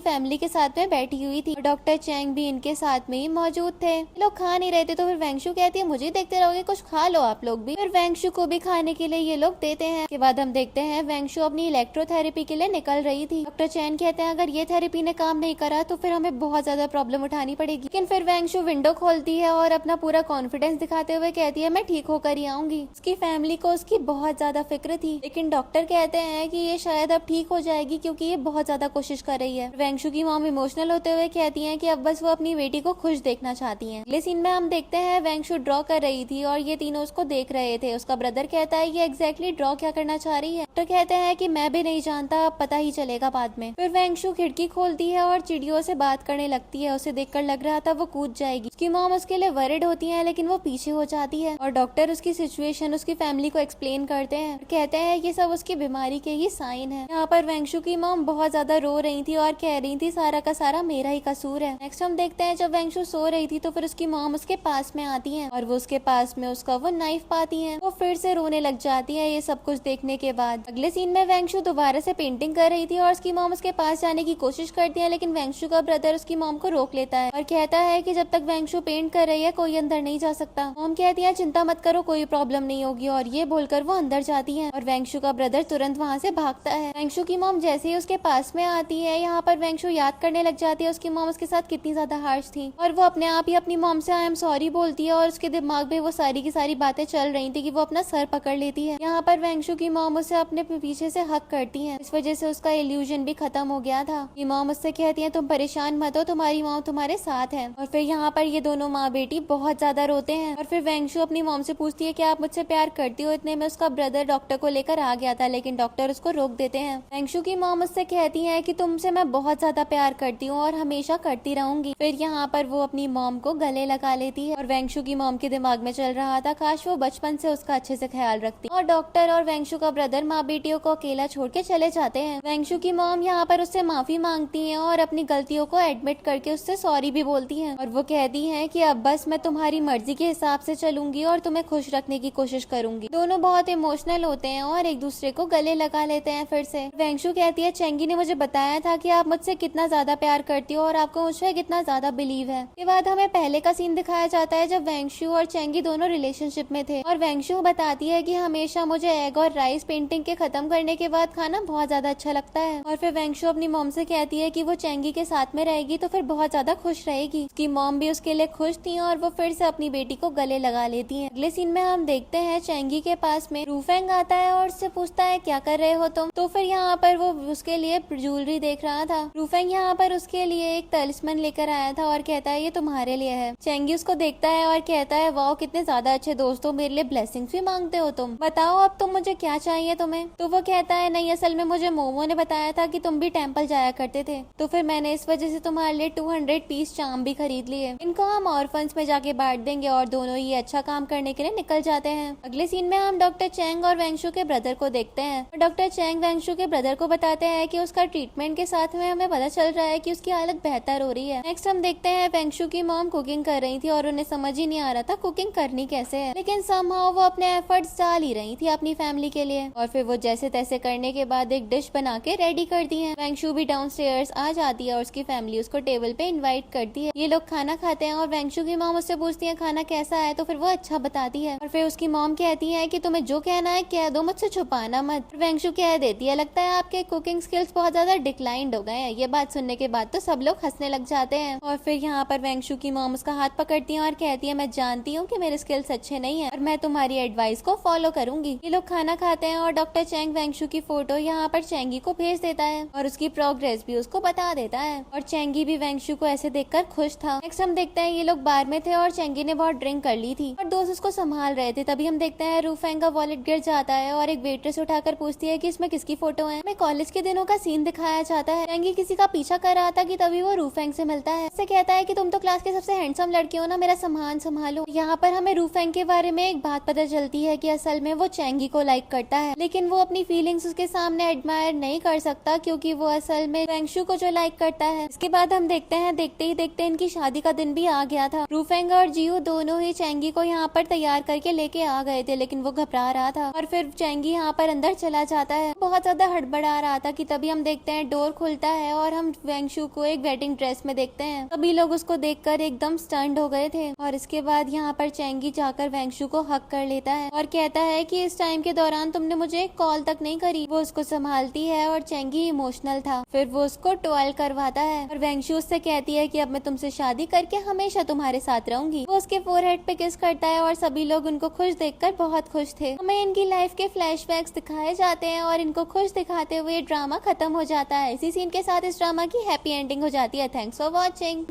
फैमिली के साथ में बैठी हुई थी। डॉक्टर चैंग भी इनके साथ में ही मौजूद थे। लोग खा नहीं रहे थे तो फिर वेंगशु कहती है मुझे देखते रहोगे, कुछ खा लो आप लोग भी। फिर वेंगशु को भी खाने के लिए ये लोग देते हैं। के बाद हम देखते हैं वेंगशु अपनी इलेक्ट्रोथेरेपी के लिए निकल रही थी। डॉक्टर चैन कहते हैं अगर ये थेरेपी ने काम नहीं करा तो फिर हमें बहुत ज्यादा प्रॉब्लम उठानी पड़ेगी। लेकिन फिर वेंगशु विंडो खोलती है और अपना पूरा कॉन्फिडेंस दिखाते हुए कहती है मैं ठीक होकर ही आऊंगी। उसकी फैमिली को उसकी बहुत ज्यादा फिक्र थी, लेकिन डॉक्टर कहते हैं कि ये शायद अब ठीक हो जाएगी क्योंकि ये बहुत ज्यादा कोशिश कर रही है। वेंगशु की मॉम इमोशनल होते हुए कहती है कि अब बस वो अपनी बेटी को खुश देखना चाहती है। अगले सीन में हम देखते हैं वेंगशु ड्रॉ कर रही थी और ये तीनों उसको देख रहे थे। उसका ब्रदर कहता है ये एग्जैक्टली ड्रॉ क्या करना चाह रही है। डॉक्टर कहते हैं कि मैं भी नहीं जानता, पता ही चलेगा बाद में। फिर वेंगशु खिड़की खोलती है और चिड़ियों से बात करने लगती है। उसे देखकर लग रहा था वो कूद जाएगी। उसकी मॉम उसके लिए वरिड होती है लेकिन वो पीछे हो जाती है और डॉक्टर उसकी सिचुएशन उसकी फैमिली को एक्सप्लेन करते हैं। कहते हैं ये सब उसकी बीमारी के ही साइन है। यहाँ पर वेंगशु की मॉम बहुत ज्यादा रो रही थी और कह रही थी सारा का सारा मेरा ही कसूर है। नेक्स्ट हम देखते हैं जब वेंगशु सो रही थी तो फिर उसकी मॉम उसके पास में आती है और वो उसके पास में उसका वो नाइफ पाती है। वो फिर से रोने लग जाती है ये सब कुछ देखने के बाद। अगले सीन में वेंगशु दोबारा से पेंटिंग कर रही थी और उसकी मॉम उसके पास जाने की कोशिश करती है, लेकिन वेंगशु का ब्रदर उसकी मॉम को रोक लेता है और कहता है कि जब तक वेंगशु पेंट कर रही है कोई अंदर नहीं जा सकता। मॉम कहती है चिंता मत करो, कोई प्रॉब्लम नहीं होगी और ये बोलकर वो अंदर जाती है और वेंगशु का ब्रदर तुरंत वहाँ से भागता है। वेंगशु की मॉम जैसे ही उसके पास में आती है यहाँ पर वेंगशु याद करने लग जाती है उसकी मॉम उसके साथ कितनी ज्यादा हार्श थी और वो अपने आप ही अपनी मॉम से आई एम सॉरी बोलती है और उसके दिमाग में वो सारी की सारी बातें चल रही थी कि वो अपना सर पकड़ लेती है। यहाँ पर वेंगशु की मॉम उसे अपने पीछे से हक करती है। इस वजह से उसका इल्यूजन भी खत्म हो गया था। ये मॉम उससे कहती है तुम परेशान मत हो, तुम्हारी मॉम तुम्हारे साथ है। और फिर यहाँ पर ये दोनों माँ बेटी बहुत ज्यादा रोते हैं और फिर वेंगशु अपनी मॉम से पूछती है कि आप मुझसे प्यार करती हो। इतने में उसका ब्रदर डॉक्टर को लेकर आ गया था लेकिन डॉक्टर उसको रोक देते हैं। वेंगशु की मॉम उससे कहती है कि तुमसे मैं बहुत ज्यादा प्यार करती हूँ और हमेशा करती रहूंगी। फिर यहाँ पर वो अपनी मॉम को गले लगा लेती है और वेंगशु की मॉम के दिमाग में चल रहा था काश वो बचपन से उसका अच्छे से ख्याल रखती। और डॉक्टर और वेंगशु का ब्रदर माँ बेटियों को अकेला छोड़ के चले जाते हैं। वेंगशु की मॉम यहाँ पर उससे माफी मांगती है और अपनी गलतियों को एडमिट करके उससे सॉरी भी बोलती है और वो कहती है कि अब बस मैं तुम्हारी मर्जी के हिसाब से चलूंगी और तुम्हें खुश रखने की कोशिश करूंगी। दोनों बहुत इमोशनल होते हैं और एक दूसरे को गले लगा लेते हैं। फिर से वेंगशु कहती है चेंगी ने मुझे बताया था कि आप मुझसे कितना ज्यादा प्यार करती हो और आपको मुझसे कितना ज्यादा बिलीव है। के बाद हमें पहले का सीन दिखाया जाता है जब वेंगशु और चेंगी दोनों रिलेशनशिप में थे और वेंगशु बताती है कि हमेशा मुझे एग और राइस पेंटिंग के खत्म करने के बाद खाना बहुत ज्यादा अच्छा लगता है। और फिर वेंगशु अपनी मॉम से कहती है कि वो चेंगी के साथ में रहेगी तो फिर बहुत ज्यादा खुश रहेगी। उसकी मॉम भी उसके लिए खुश थी और वो फिर से अपनी बेटी को गले लगा लेती है। अगले सीन में हम देखते हैं चेंगी के पास में रूफेंग आता है और उससे पूछता है क्या कर रहे हो तुम। तो फिर यहाँ पर वो उसके लिए ज्वेलरी देख रहा था। रूफेंग यहाँ पर उसके लिए एक तलिस्मन लेकर आया था और कहता है ये तुम्हारे लिए लिए है। चेंगी उसको देखता है और कहता है वाओ कितने ज्यादा अच्छे दोस्त हो, मेरे लिए ब्लेसिंग्स भी मांगते हो तुम, बताओ अब तुम मुझे क्या चाहिए तुम्हें। तो वो कहता है नहीं, असल में मुझे मोमो ने बताया था कि तुम भी टेम्पल जाया करते थे, तो फिर मैंने इस वजह से तुम्हारे लिए 200 पीस चाम भी खरीद लिए। इनको हम ऑर्फन्स में जाके बांट देंगे और दोनों ही अच्छा काम करने के लिए निकल जाते हैं। अगले सीन में हम डॉक्टर चैंग और वेंगशु के ब्रदर को देखते हैं। डॉक्टर चैंग वेंगशु के ब्रदर को बताते हैं कि उसका ट्रीटमेंट के साथ में हमें पता चल रहा है कि उसकी हालत बेहतर हो रही है। नेक्स्ट हम देखते हैं वेंगशु की मॉम कुकिंग कर रही थी और उन्हें समझ ही नहीं आ रहा था कुकिंग करनी कैसे है, लेकिन समहाउ वो अपने एफर्ट्स डाल ही रही थी अपनी फैमिली के लिए। और फिर वो जैसे तैसे करने के बाद एक डिश बना के रेडी करती है। वेंगशु भी डाउनस्टेयर्स आ जाती है और उसकी फैमिली उसको टेबल पे इनवाइट करती है। ये लोग खाना खाते हैं और वेंगशु की मॉम उससे पूछती है खाना कैसा है, तो फिर वो अच्छा बताती है। और फिर उसकी मॉम कहती है कि तुम्हें जो कहना है कह दो, मुझसे छुपाना मत। वेंगशु कह देती है लगता है आपके कुकिंग स्किल्स बहुत ज्यादा डिक्लाइंड हो गए हैं। ये बात सुनने के बाद तो सब लोग हंसने लग जाते हैं। और फिर यहाँ पर वेंगशु की मॉम उसका हाथ पकड़ती है और कहती है मैं जानती हूँ कि मेरे स्किल्स अच्छे नहीं है और मैं तुम्हारी एडवाइस को फॉलो करूंगी। ये लोग खाना खाते हैं और डॉक्टर चैंग वेंगशु की फोटो यहाँ पर चैंगी को भेज देता है और उसकी प्रोग्रेस भी उसको बता देता है। और चैंगी भी वेंगशु को ऐसे देखकर खुश था। नेक्स्ट हम देखते हैं ये लोग बार में थे और चैंगी ने बहुत ड्रिंक कर ली थी और दोस्त उसको संभाल रहे थे। तभी हम देखते हैं रूफेंग का वॉलेट गिर जाता है और एक वेट्रेस उठाकर पूछती है कि इसमें किसकी फोटो है। हमें कॉलेज के दिनों का सीन दिखाया जाता है। चैंगी किसी का पीछा कर रहा था कि तभी वो रूफेंग से मिलता है। उससे कहता है कि तुम तो क्लास के सबसे हैंडसम लड़की हो ना, मेरा सामान संभालो। यहाँ पर हमें रूफेंग के बारे में एक बात पता चलती है कि असल में वो चैंगी को लाइक करता है, लेकिन वो अपनी फीलिंग्स उसके सामने एडमायर नहीं कर सकता क्योंकि वो असल में वेंगशु को जो लाइक करता है। इसके बाद हम देखते हैं देखते ही देखते इनकी शादी का दिन भी आ गया था। रूफेंग और जियो दोनों ही चैंगी को यहाँ पर तैयार करके लेके आ गए थे, लेकिन वो घबरा रहा था और फिर चैंगी यहाँ पर अंदर चला जाता है, बहुत ज्यादा हड़बड़ा रहा था कि तभी हम देखते हैं डोर खुलता है और हम वेंगशु को एक वेडिंग ड्रेस में देखते हैं। सभी लोग उसको देखकर एकदम स्टन्ड हो गए थे। और इसके बाद यहाँ पर चैंगी जाकर वेंगशु को हक कर लेता है और कहता है कि इस टाइम के दौरान तुमने मुझे एक कॉल तक नहीं करी। वो उसको संभालती है और चैंगी इमोशनल था। फिर वो उसको टॉयल करवाता है और वेंगशु उससे कहती है कि अब मैं तुमसे शादी करके हमेशा तुम्हारे साथ रहूंगी। वो उसके फोरहेड पे किस करता है और सभी लोग उनको खुश देखकर बहुत खुश थे। हमें इनकी लाइफ के फ्लैशबैक्स दिखाए जाते हैं और इनको खुश दिखाते हुए ड्रामा खत्म हो जाता है। इसी सीन के साथ इस ड्रामा की हैप्पी एंडिंग हो जाती है। Thanks for watching.